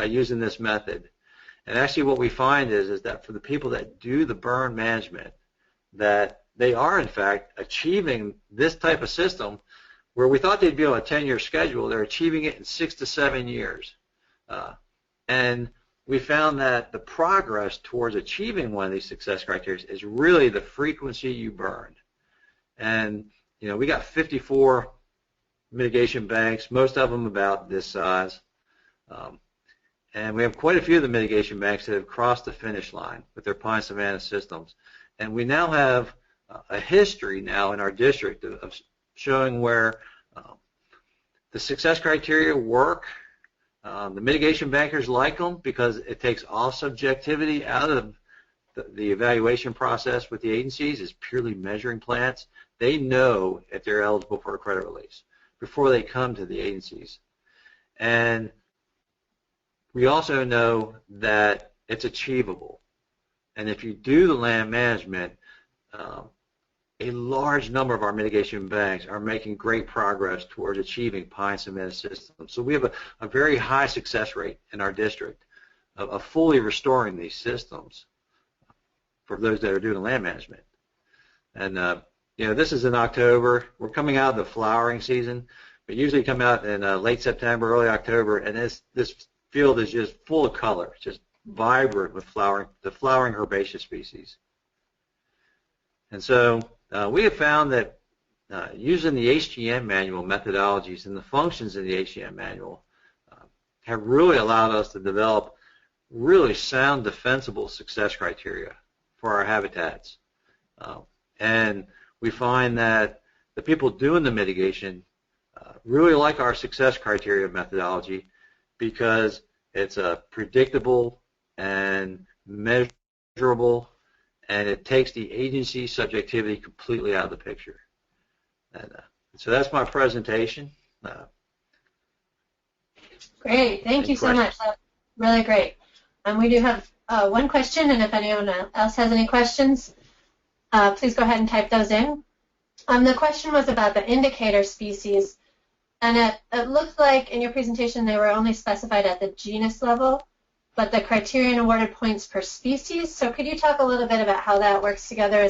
using this method? And actually what we find is that for the people that do the burn management, that they are in fact achieving this type of system where we thought they'd be on a 10-year schedule, they're achieving it in 6 to 7 years. And we found that the progress towards achieving one of these success criteria is really the frequency you burn. And we got 54 mitigation banks, most of them about this size. And we have quite a few of the mitigation banks that have crossed the finish line with their pine savanna systems. And we now have a history now in our district of showing where the success criteria work. The mitigation bankers like them because it takes all subjectivity out of the evaluation process with the agencies. It's purely measuring plants. They know if they're eligible for a credit release before they come to the agencies. And we also know that it's achievable. And if you do the land management, a large number of our mitigation banks are making great progress towards achieving pine savanna systems. So we have a very high success rate in our district of fully restoring these systems for those that are doing land management. And this is in October. We're coming out of the flowering season. We usually come out in late September, early October, and this field is just full of color, just vibrant with the flowering herbaceous species. And so we have found that using the HGM manual methodologies and the functions in the HGM manual have really allowed us to develop really sound defensible success criteria for our habitats. And we find that the people doing the mitigation really like our success criteria methodology because it's predictable and measurable, and it takes the agency subjectivity completely out of the picture. And so that's my presentation. Great, thank you so much. That's really great. We do have one question, and if anyone else has any questions, please go ahead and type those in. The question was about the indicator species And it looked like in your presentation they were only specified at the genus level, but the criterion awarded points per species. So could you talk a little bit about how that works together?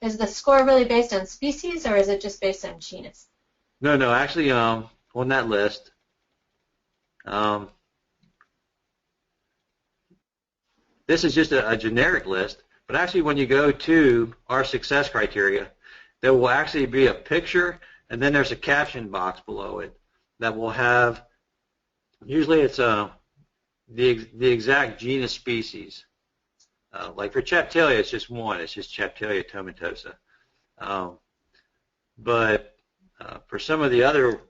Is the score really based on species, or is it just based on genus? No, actually, on that list, this is just a generic list, but actually when you go to our success criteria, there will actually be a picture, and then there's a caption box below it that will have, usually it's the exact genus species. Like for Chaptalia, it's just one. It's just Chaptalia tomentosa. But for some of the other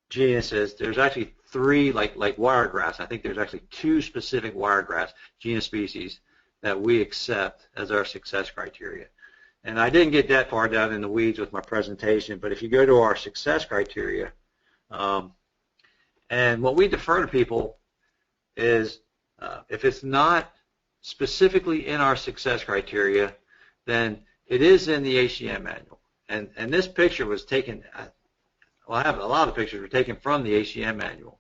genuses, there's actually three, like wiregrass. I think there's actually 2 specific wiregrass genus species that we accept as our success criteria. And I didn't get that far down in the weeds with my presentation, but if you go to our success criteria, and what we defer to people is if it's not specifically in our success criteria, then it is in the HCM manual. And this picture was taken, well, I have a lot of pictures were taken from the HCM manual.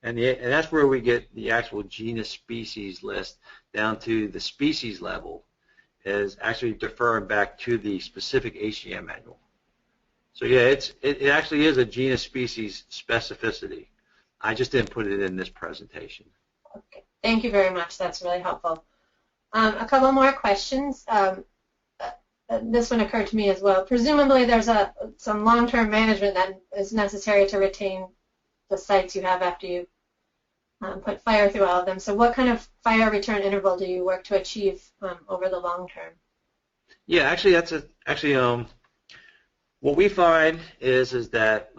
And that's where we get the actual genus species list down to the species level, is actually deferring back to the specific HCM manual. So yeah, it actually is a genus species specificity. I just didn't put it in this presentation. Okay, thank you very much. That's really helpful. A couple more questions. This one occurred to me as well. Presumably there's some long-term management that is necessary to retain the sites you have after you put fire through all of them. So what kind of fire return interval do you work to achieve over the long term? Yeah, actually that's what we find is that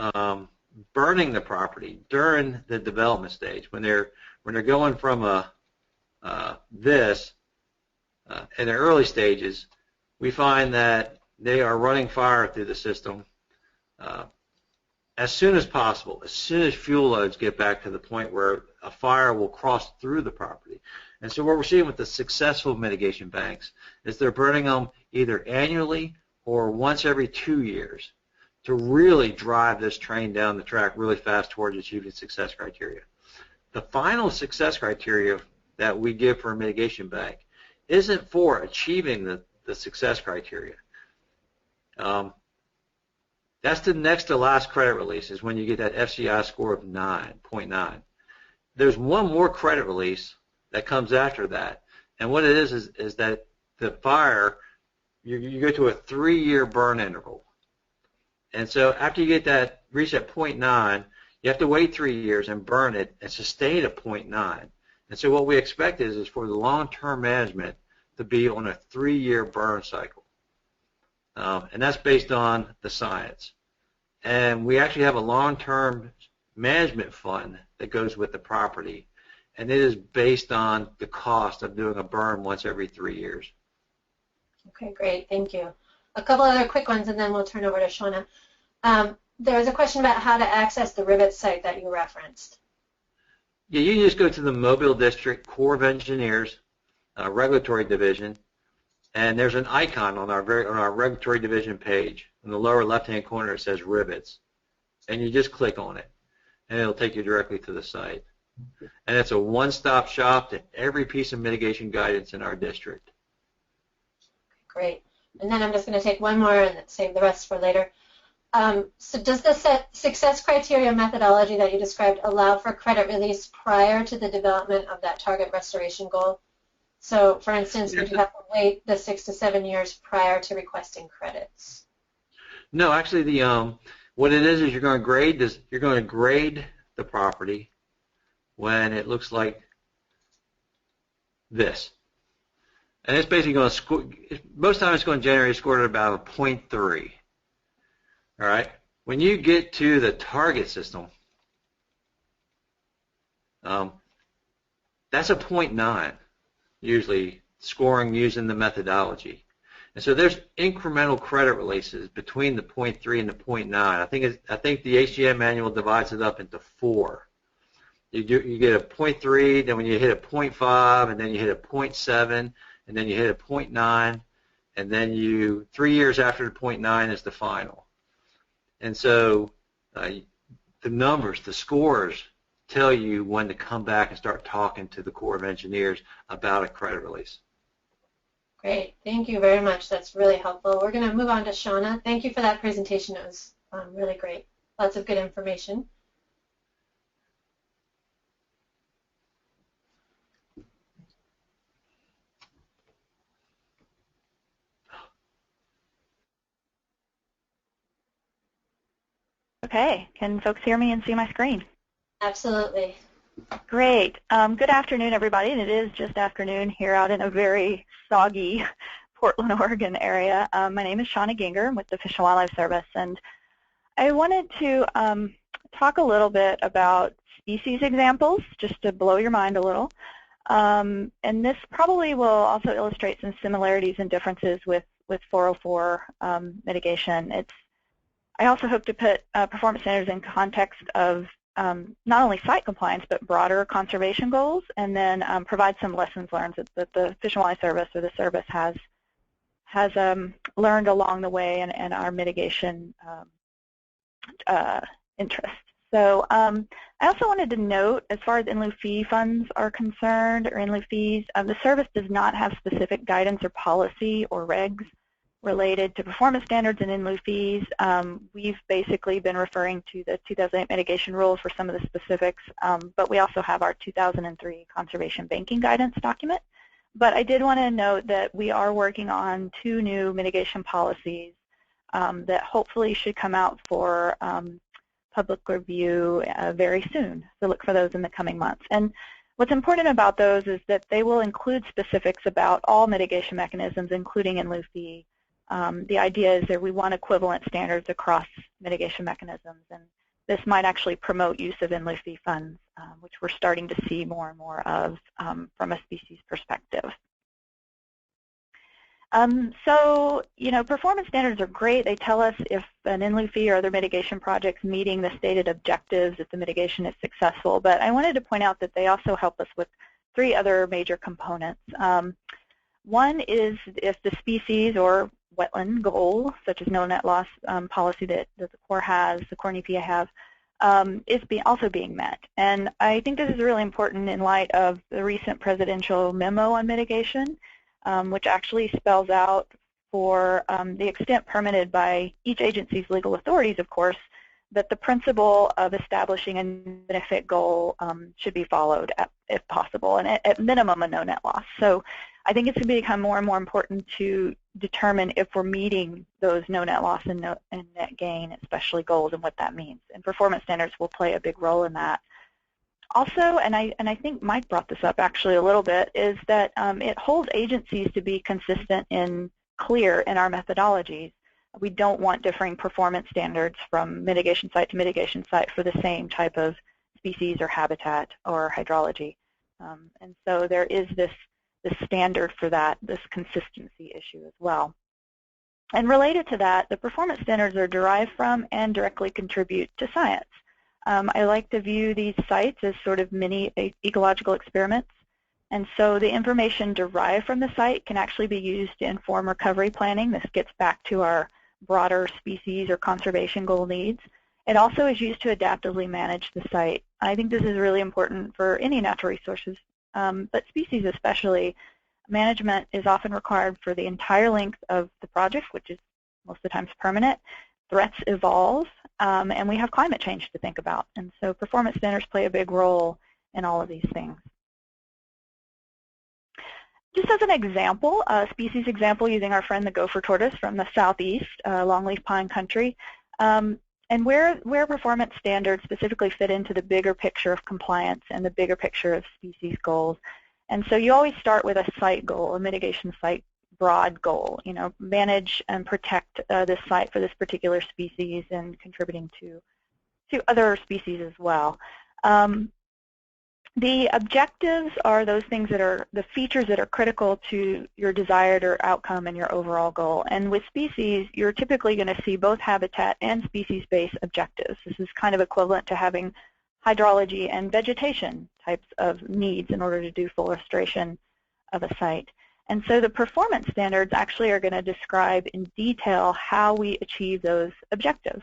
burning the property during the development stage, when they're going from this in the early stages, we find that they are running fire through the system as soon as possible, as soon as fuel loads get back to the point where a fire will cross through the property. And so what we're seeing with the successful mitigation banks is they're burning them either annually or once every 2 years to really drive this train down the track really fast towards achieving success criteria. The final success criteria that we give for a mitigation bank isn't for achieving the success criteria. That's the next to last credit release, is when you get that FCI score of 9.9. There's one more credit release that comes after that, and what it is that the fire, you go to a 3-year burn interval. And so after you get that, reach at 0.9, you have to wait 3 years and burn it and sustain at 0.9. And so what we expect is for the long-term management to be on a 3-year burn cycle. And that's based on the science. And we actually have a long-term management fund that goes with the property, and it is based on the cost of doing a burn once every 3 years. Okay, great. Thank you. A couple other quick ones, and then we'll turn over to Shauna. There was a question about how to access the Rivet site that you referenced. Yeah, you can just go to the Mobile District Corps of Engineers Regulatory Division, and there's an icon on our Regulatory Division page. In the lower left-hand corner, it says Rivets, and you just click on it, and it'll take you directly to the site. And it's a one-stop shop to every piece of mitigation guidance in our district. Great. And then I'm just going to take one more and save the rest for later. So does the success criteria methodology that you described allow for credit release prior to the development of that target restoration goal? So, for instance, would you have to wait the 6 to 7 years prior to requesting credits? No, actually, what it is you're going to grade the property when it looks like this. And it's basically going to score, most times it's going to generate a score at about a 0.3. All right? When you get to the target system, that's a 0.9, usually scoring using the methodology. And so there's incremental credit releases between the 0.3 and the 0.9. I think the HGM manual divides it up into 4. You get a 0.3, then when you hit a 0.5, and then you hit a 0.7, and then you hit a 0.9, and then 3 years after the 0.9 is the final. And so the numbers, the scores, tell you when to come back and start talking to the Corps of Engineers about a credit release. Great. Thank you very much. That's really helpful. We're going to move on to Shauna. Thank you for that presentation. It was really great. Lots of good information. Okay, can folks hear me and see my screen? Absolutely. Great. Good afternoon, everybody. And it is just afternoon here out in a very soggy Portland, Oregon area. My name is Shauna Ginger. I'm with the Fish and Wildlife Service, and I wanted to talk a little bit about species examples, just to blow your mind a little. And this probably will also illustrate some similarities and differences with 404 mitigation. I also hope to put performance standards in context of not only site compliance, but broader conservation goals, and then provide some lessons learned that the Fish and Wildlife Service or the service has learned along the way and our mitigation interests. So I also wanted to note, as far as in lieu fee funds are concerned, or in lieu fees, the service does not have specific guidance or policy or regs related to performance standards and in lieu fees. We've basically been referring to the 2008 mitigation rules for some of the specifics, but we also have our 2003 conservation banking guidance document. But I did want to note that we are working on 2 new mitigation policies that hopefully should come out for public review very soon. So look for those in the coming months. And what's important about those is that they will include specifics about all mitigation mechanisms, including in lieu fee. The idea is that we want equivalent standards across mitigation mechanisms, and this might actually promote use of in lieu fee funds, which we're starting to see more and more of from a species perspective. So, you know, performance standards are great. They tell us if an in lieu fee or other mitigation project's meeting the stated objectives, if the mitigation is successful. But I wanted to point out that they also help us with 3 other major components. One is if the species or wetland goal, such as no net loss policy that the Corps has, the Corps and EPA have, is also being met. And I think this is really important in light of the recent presidential memo on mitigation, which actually spells out for the extent permitted by each agency's legal authorities, of course, that the principle of establishing a benefit goal should be followed if possible, and at minimum a no net loss. So I think it's going to become more and more important to determine if we're meeting those no net loss and net gain, especially goals, and what that means. And performance standards will play a big role in that. Also, and I think Mike brought this up actually a little bit, is that it holds agencies to be consistent and clear in our methodologies. We don't want differing performance standards from mitigation site to mitigation site for the same type of species or habitat or hydrology. And so there is this standard for that, this consistency issue as well. And related to that, the performance standards are derived from and directly contribute to science. I like to view these sites as sort of mini ecological experiments. And so the information derived from the site can actually be used to inform recovery planning. This gets back to our broader species or conservation goal needs. It also is used to adaptively manage the site. I think this is really important for any natural resources, but species especially. Management is often required for the entire length of the project, which is most of the times permanent. Threats evolve, and we have climate change to think about. And so performance standards play a big role in all of these things. Just as an example, a species example using our friend the gopher tortoise from the southeast, longleaf pine country, and where performance standards specifically fit into the bigger picture of compliance and the bigger picture of species goals. And so you always start with a site goal, a mitigation site broad goal, you know, manage and protect this site for this particular species and contributing to other species as well. The objectives are those things that are the features that are critical to your desired or outcome and your overall goal. And with species, you're typically going to see both habitat and species-based objectives. This is kind of equivalent to having hydrology and vegetation types of needs in order to do full restoration of a site. And so the performance standards actually are going to describe in detail how we achieve those objectives.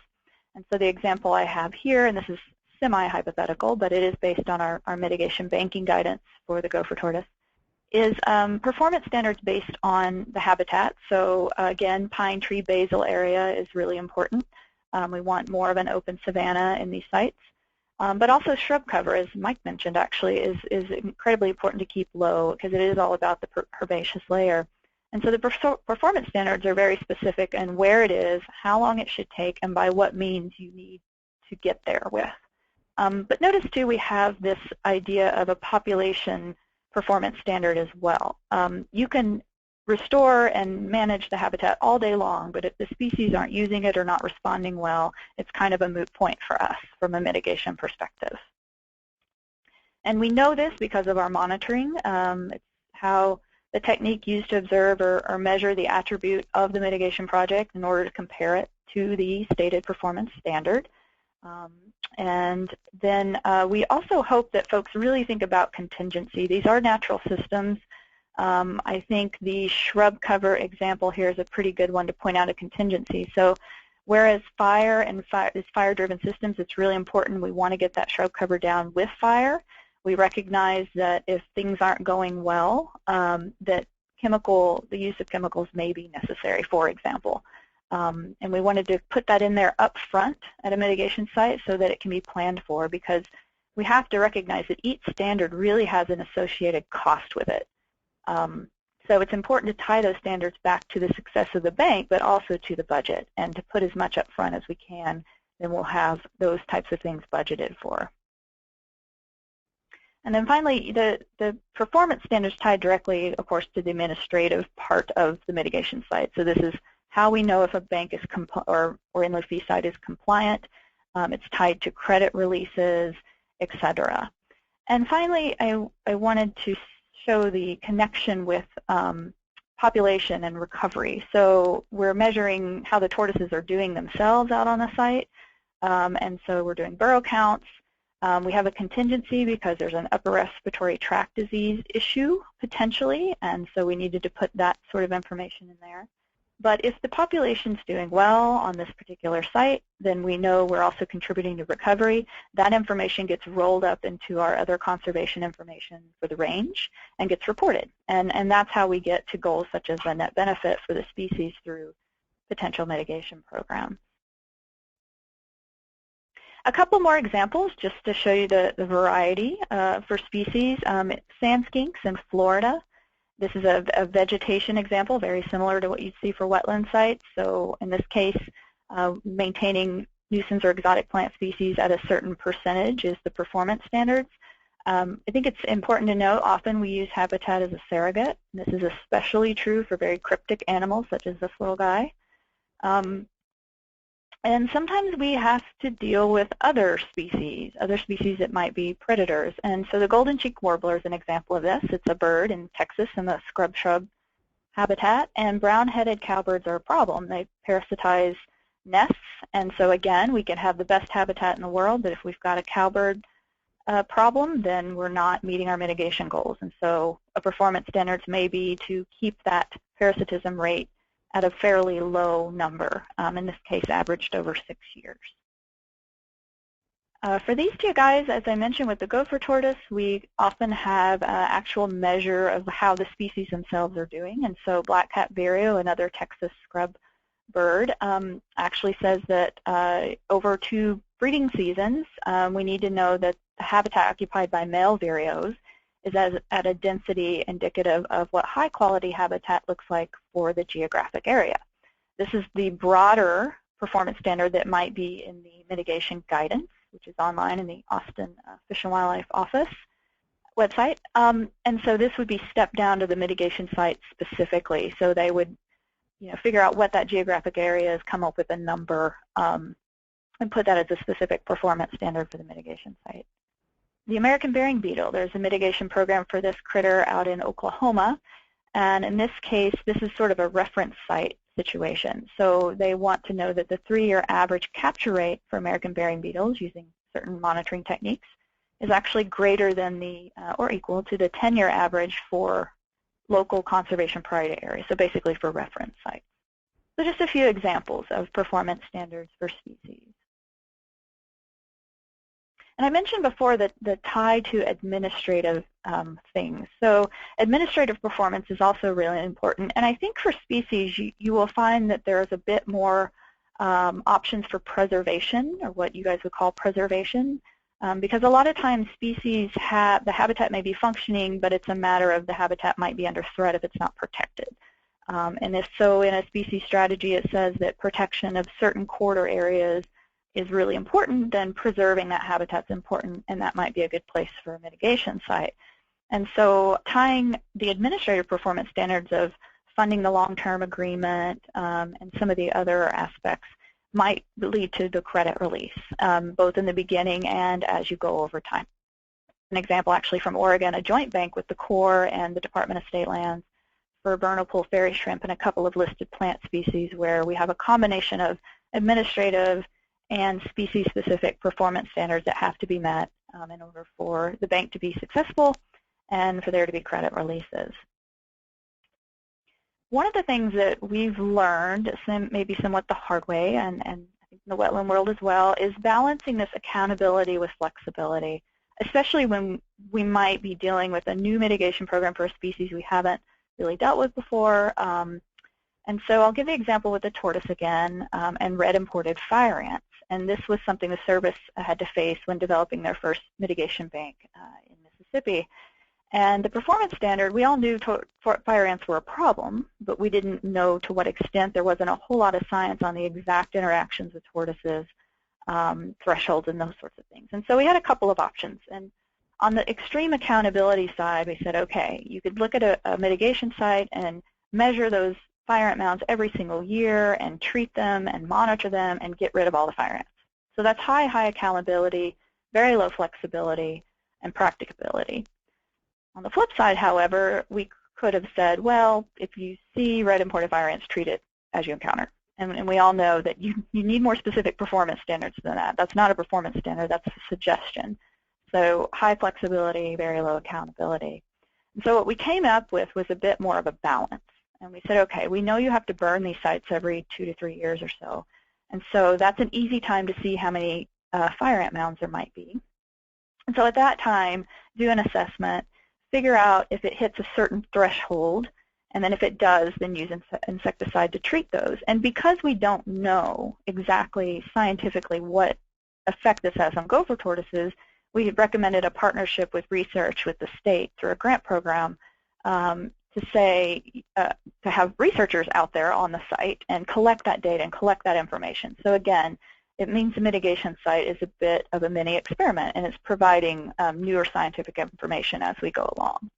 And so the example I have here, and this is semi-hypothetical, but it is based on our mitigation banking guidance for the gopher tortoise, is performance standards based on the habitat. So again, pine tree basal area is really important. We want more of an open savanna in these sites. But also shrub cover, as Mike mentioned, actually, is incredibly important to keep low because it is all about the herbaceous layer. And so the performance standards are very specific in where it is, how long it should take, and by what means you need to get there with. But notice, too, we have this idea of a population performance standard as well. You can restore and manage the habitat all day long, but if the species aren't using it or not responding well, it's kind of a moot point for us from a mitigation perspective. And we know this because of our monitoring. It's how the technique used to observe or measure the attribute of the mitigation project in order to compare it to the stated performance standard. And then we also hope that folks really think about contingency. These are natural systems. I think the shrub cover example here is a pretty good one to point out a contingency. So whereas fire and fire-driven systems, it's really important we want to get that shrub cover down with fire. We recognize that if things aren't going well, that the use of chemicals may be necessary, for example. And we wanted to put that in there up front at a mitigation site so that it can be planned for, because we have to recognize that each standard really has an associated cost with it. So it's important to tie those standards back to the success of the bank, but also to the budget, and to put as much up front as we can, then we'll have those types of things budgeted for. And then finally, the performance standards tied directly, of course, to the administrative part of the mitigation site. So this is how we know if a bank is or inland fee site is compliant. It's tied to credit releases, etc. And finally, I wanted to show the connection with population and recovery. So we're measuring how the tortoises are doing themselves out on the site, and so we're doing burrow counts. We have a contingency because there's an upper respiratory tract disease issue potentially, and so we needed to put that sort of information in there. But if the population's doing well on this particular site, then we know we're also contributing to recovery. That information gets rolled up into our other conservation information for the range and gets reported. And that's how we get to goals such as a net benefit for the species through potential mitigation program. A couple more examples just to show you the variety for species. Sand skinks in Florida. This is a vegetation example, very similar to what you'd see for wetland sites. So in this case, maintaining nuisance or exotic plant species at a certain percentage is the performance standards. I think it's important to note often we use habitat as a surrogate. This is especially true for very cryptic animals such as this little guy. And sometimes we have to deal with other species that might be predators. And so the golden cheek warbler is an example of this. It's a bird in Texas in the scrub shrub habitat, and brown-headed cowbirds are a problem. They parasitize nests, and so again, we can have the best habitat in the world, but if we've got a cowbird problem, then we're not meeting our mitigation goals. And so a performance standards may be to keep that parasitism rate at a fairly low number, in this case averaged over 6 years. For these two guys, as I mentioned with the gopher tortoise, we often have actual measure of how the species themselves are doing. And so black-cap vireo, another Texas scrub bird, actually says that over 2 breeding seasons, we need to know that the habitat occupied by male vireos is at a density indicative of what high-quality habitat looks like for the geographic area. This is the broader performance standard that might be in the mitigation guidance, which is online in the Austin Fish and Wildlife Office website. And so this would be stepped down to the mitigation site specifically. So they would figure out what that geographic area is, come up with a number, and put that as a specific performance standard for the mitigation site. The American burying beetle, there's a mitigation program for this critter out in Oklahoma, and in this case, this is sort of a reference site situation. So they want to know that the 3-year average capture rate for American burying beetles using certain monitoring techniques is actually greater than or equal to the 10-year average for local conservation priority areas, so basically for reference sites. So just a few examples of performance standards for species. And I mentioned before that the tie to administrative things. So administrative performance is also really important. And I think for species, you will find that there's a bit more options for preservation, or what you guys would call preservation, because a lot of times species the habitat may be functioning, but it's a matter of the habitat might be under threat if it's not protected. And if so, in a species strategy, it says that protection of certain corridor areas is really important, then preserving that habitat is important, and that might be a good place for a mitigation site. And so tying the administrative performance standards of funding the long-term agreement and some of the other aspects might lead to the credit release, both in the beginning and as you go over time. An example actually from Oregon, a joint bank with the Corps and the Department of State Lands for vernal fairy shrimp and a couple of listed plant species, where we have a combination of administrative and species-specific performance standards that have to be met in order for the bank to be successful and for there to be credit releases. One of the things that we've learned, maybe somewhat the hard way, and I think in the wetland world as well, is balancing this accountability with flexibility, especially when we might be dealing with a new mitigation program for a species we haven't really dealt with before. And so I'll give the example with the tortoise again and red imported fire ants. And this was something the service had to face when developing their first mitigation bank in Mississippi. And the performance standard, we all knew fire ants were a problem, but we didn't know to what extent. There wasn't a whole lot of science on the exact interactions with tortoises, thresholds, and those sorts of things. And so we had a couple of options. And on the extreme accountability side, we said, okay, you could look at a mitigation site and measure those fire ant mounds every single year and treat them and monitor them and get rid of all the fire ants. So that's high accountability, very low flexibility, and practicability. On the flip side, however, we could have said, well, if you see red imported fire ants, treat it as you encounter. And we all know that you need more specific performance standards than that. That's not a performance standard, that's a suggestion. So high flexibility, very low accountability. And so what we came up with was a bit more of a balance. And we said, okay, we know you have to burn these sites every 2 to 3 years or so. And so that's an easy time to see how many fire ant mounds there might be. And so at that time, do an assessment, figure out if it hits a certain threshold, and then if it does, then use insecticide to treat those. And because we don't know exactly scientifically what effect this has on gopher tortoises, we recommended a partnership with research with the state through a grant program to have researchers out there on the site and collect that data and collect that information. So again, it means the mitigation site is a bit of a mini experiment, and it's providing newer scientific information as we go along.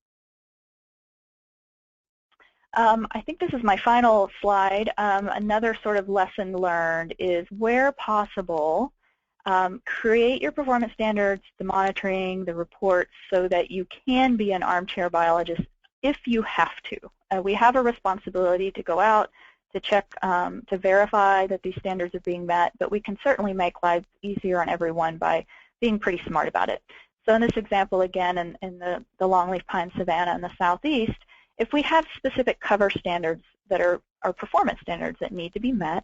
I think this is my final slide. Another sort of lesson learned is, where possible, create your performance standards, the monitoring, the reports, so that you can be an armchair biologist if you have to. We have a responsibility to go out, to check, to verify that these standards are being met, but we can certainly make lives easier on everyone by being pretty smart about it. So in this example, again, in the longleaf pine savanna in the southeast, if we have specific cover standards that are performance standards that need to be met,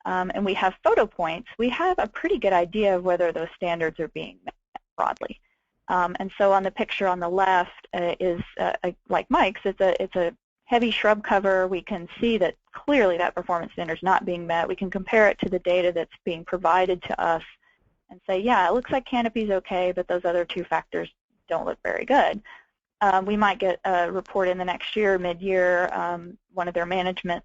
and we have photo points, we have a pretty good idea of whether those standards are being met broadly. And so on the picture on the left is, like Mike's, it's a heavy shrub cover. We can see that clearly that performance standard is not being met. We can compare it to the data that's being provided to us and say, yeah, it looks like canopy's okay, but those other two factors don't look very good. We might get a report in the next year, mid-year. One of their management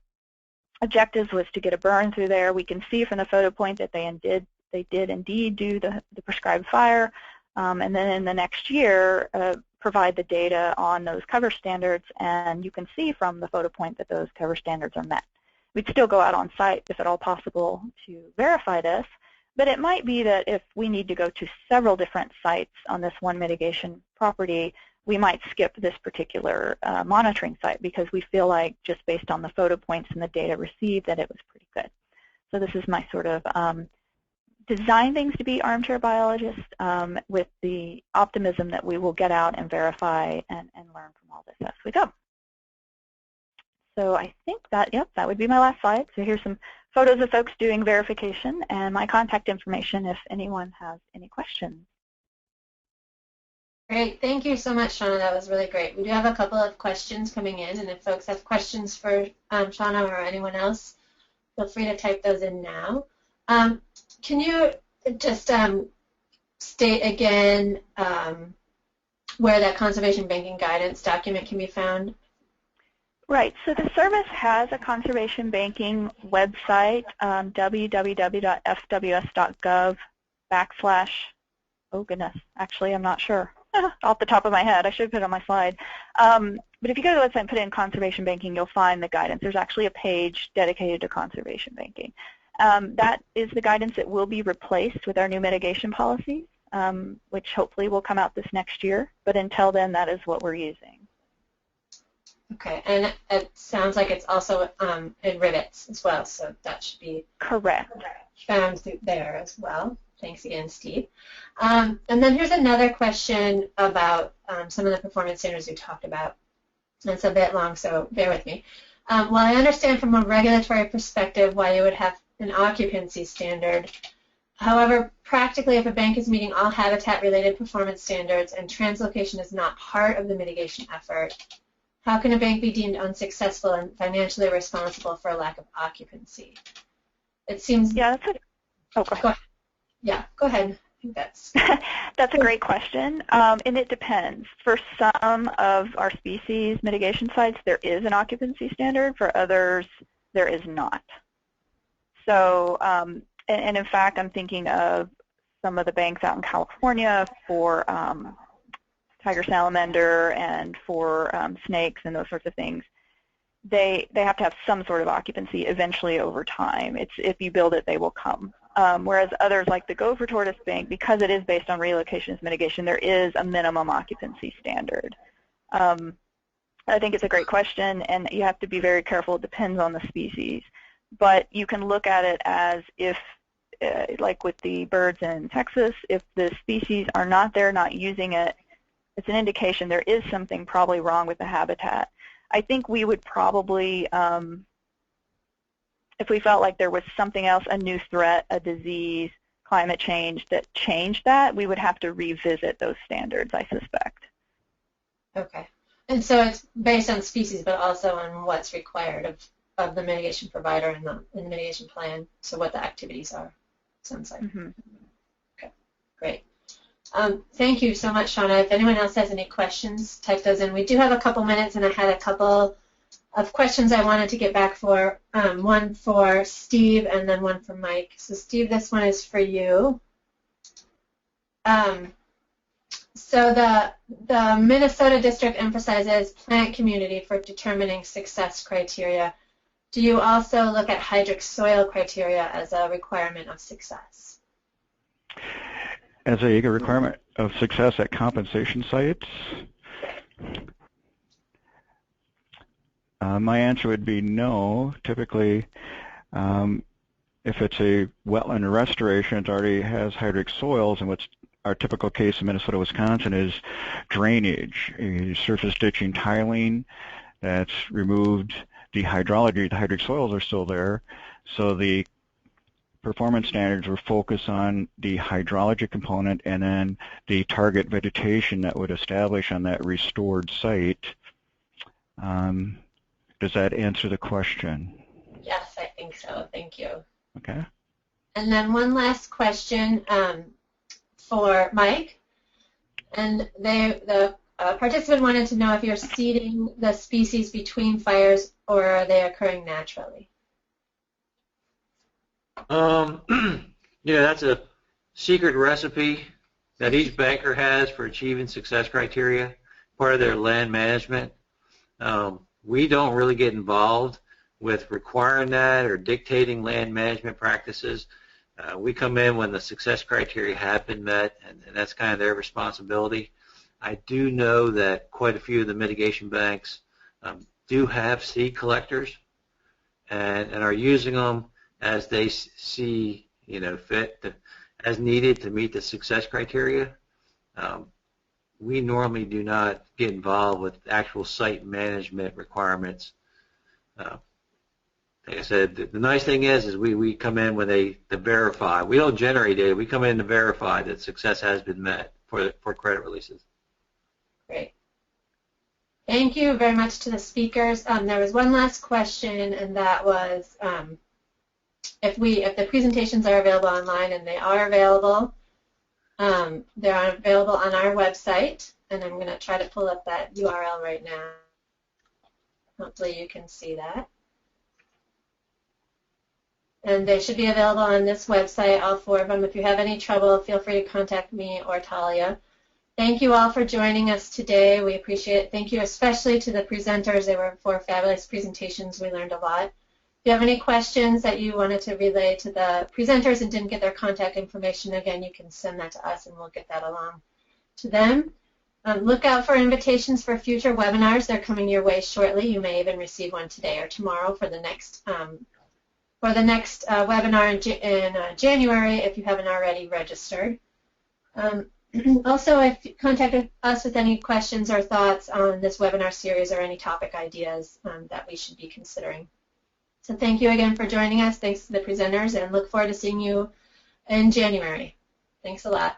objectives was to get a burn through there. We can see from the photo point that they did indeed do the prescribed fire. And then in the next year, provide the data on those cover standards, and you can see from the photo point that those cover standards are met. We'd still go out on site, if at all possible, to verify this, but it might be that if we need to go to several different sites on this one mitigation property, we might skip this particular monitoring site because we feel like, just based on the photo points and the data received, that it was pretty good. So this is my sort of design things to be armchair biologists with the optimism that we will get out and verify and learn from all this as we go. So I think that, yep, that would be my last slide. So here's some photos of folks doing verification and my contact information if anyone has any questions. Great. Thank you so much, Shauna. That was really great. We do have a couple of questions coming in, and if folks have questions for Shauna or anyone else, feel free to type those in now. Can you just state again where that conservation banking guidance document can be found? Right. So the service has a conservation banking website, www.fws.gov/, oh goodness, actually I'm not sure. Off the top of my head, I should put it on my slide. But if you go to the website and put in conservation banking, you'll find the guidance. There's actually a page dedicated to conservation banking. That is the guidance that will be replaced with our new mitigation policies, which hopefully will come out this next year. But until then, that is what we're using. Okay, and it sounds like it's also in rivets as well, so that should be correct. Found through there as well. Thanks again, Steve. And then here's another question about some of the performance standards you talked about. It's a bit long, so bear with me. While I understand from a regulatory perspective why you would have an occupancy standard, however, practically if a bank is meeting all habitat-related performance standards and translocation is not part of the mitigation effort, how can a bank be deemed unsuccessful and financially responsible for a lack of occupancy? It seems... Yeah, that's a... Oh, go ahead. Go ahead. Yeah, go ahead. I think that's... That's a great question, and it depends. For some of our species mitigation sites, there is an occupancy standard. For others, there is not. So, and in fact, I'm thinking of some of the banks out in California for tiger salamander and for snakes and those sorts of things. They have to have some sort of occupancy eventually over time. It's if you build it, they will come. Whereas others, like the gopher tortoise bank, because it is based on relocation as mitigation, there is a minimum occupancy standard. I think it's a great question, and you have to be very careful. It depends on the species. But you can look at it as if, like with the birds in Texas, if the species are not there, not using it, it's an indication there is something probably wrong with the habitat. I think we would probably, if we felt like there was something else, a new threat, a disease, climate change that changed that, we would have to revisit those standards, I suspect. Okay. And so it's based on species, but also on what's required of the mitigation provider in the mitigation plan, so what the activities are, sounds like. Mm-hmm. Okay, great. Thank you so much, Shauna. If anyone else has any questions, type those in. We do have a couple minutes, and I had a couple of questions I wanted to get back for, one for Steve and then one for Mike. So Steve, this one is for you. So the Minnesota district emphasizes plant community for determining success criteria. Do you also look at hydric soil criteria as a requirement of success? As a requirement of success at compensation sites? My answer would be no. Typically, if it's a wetland restoration, it already has hydric soils, and what's our typical case in Minnesota, Wisconsin is drainage, surface ditching, tiling that's removed the hydrology. The hydric soils are still there, so the performance standards will focus on the hydrology component and then the target vegetation that would establish on that restored site. Does that answer the question? Yes, I think so. Thank you. Okay. And then one last question for Mike. And the participant wanted to know if you're seeding the species between fires or are they occurring naturally? Yeah, that's a secret recipe that each banker has for achieving success criteria, part of their land management. We don't really get involved with requiring that or dictating land management practices. We come in when the success criteria have been met, and that's kind of their responsibility. I do know that quite a few of the mitigation banks do have seed collectors and are using them as they see, fit, as needed to meet the success criteria. We normally do not get involved with actual site management requirements. Like I said, the nice thing is we come in when to verify. We don't generate data. We come in to verify that success has been met for credit releases. Thank you very much to the speakers. There was one last question, and that was if the presentations are available online, and they are available. They're available on our website, and I'm going to try to pull up that URL right now. Hopefully you can see that. And they should be available on this website, all 4 of them. If you have any trouble, feel free to contact me or Talia. Thank you all for joining us today. We appreciate it. Thank you especially to the presenters. They were 4 fabulous presentations. We learned a lot. If you have any questions that you wanted to relay to the presenters and didn't get their contact information, again, you can send that to us and we'll get that along to them. Look out for invitations for future webinars. They're coming your way shortly. You may even receive one today or tomorrow for the next webinar in January if you haven't already registered. Also, if you contact us with any questions or thoughts on this webinar series or any topic ideas that we should be considering. So thank you again for joining us. Thanks to the presenters, and look forward to seeing you in January. Thanks a lot.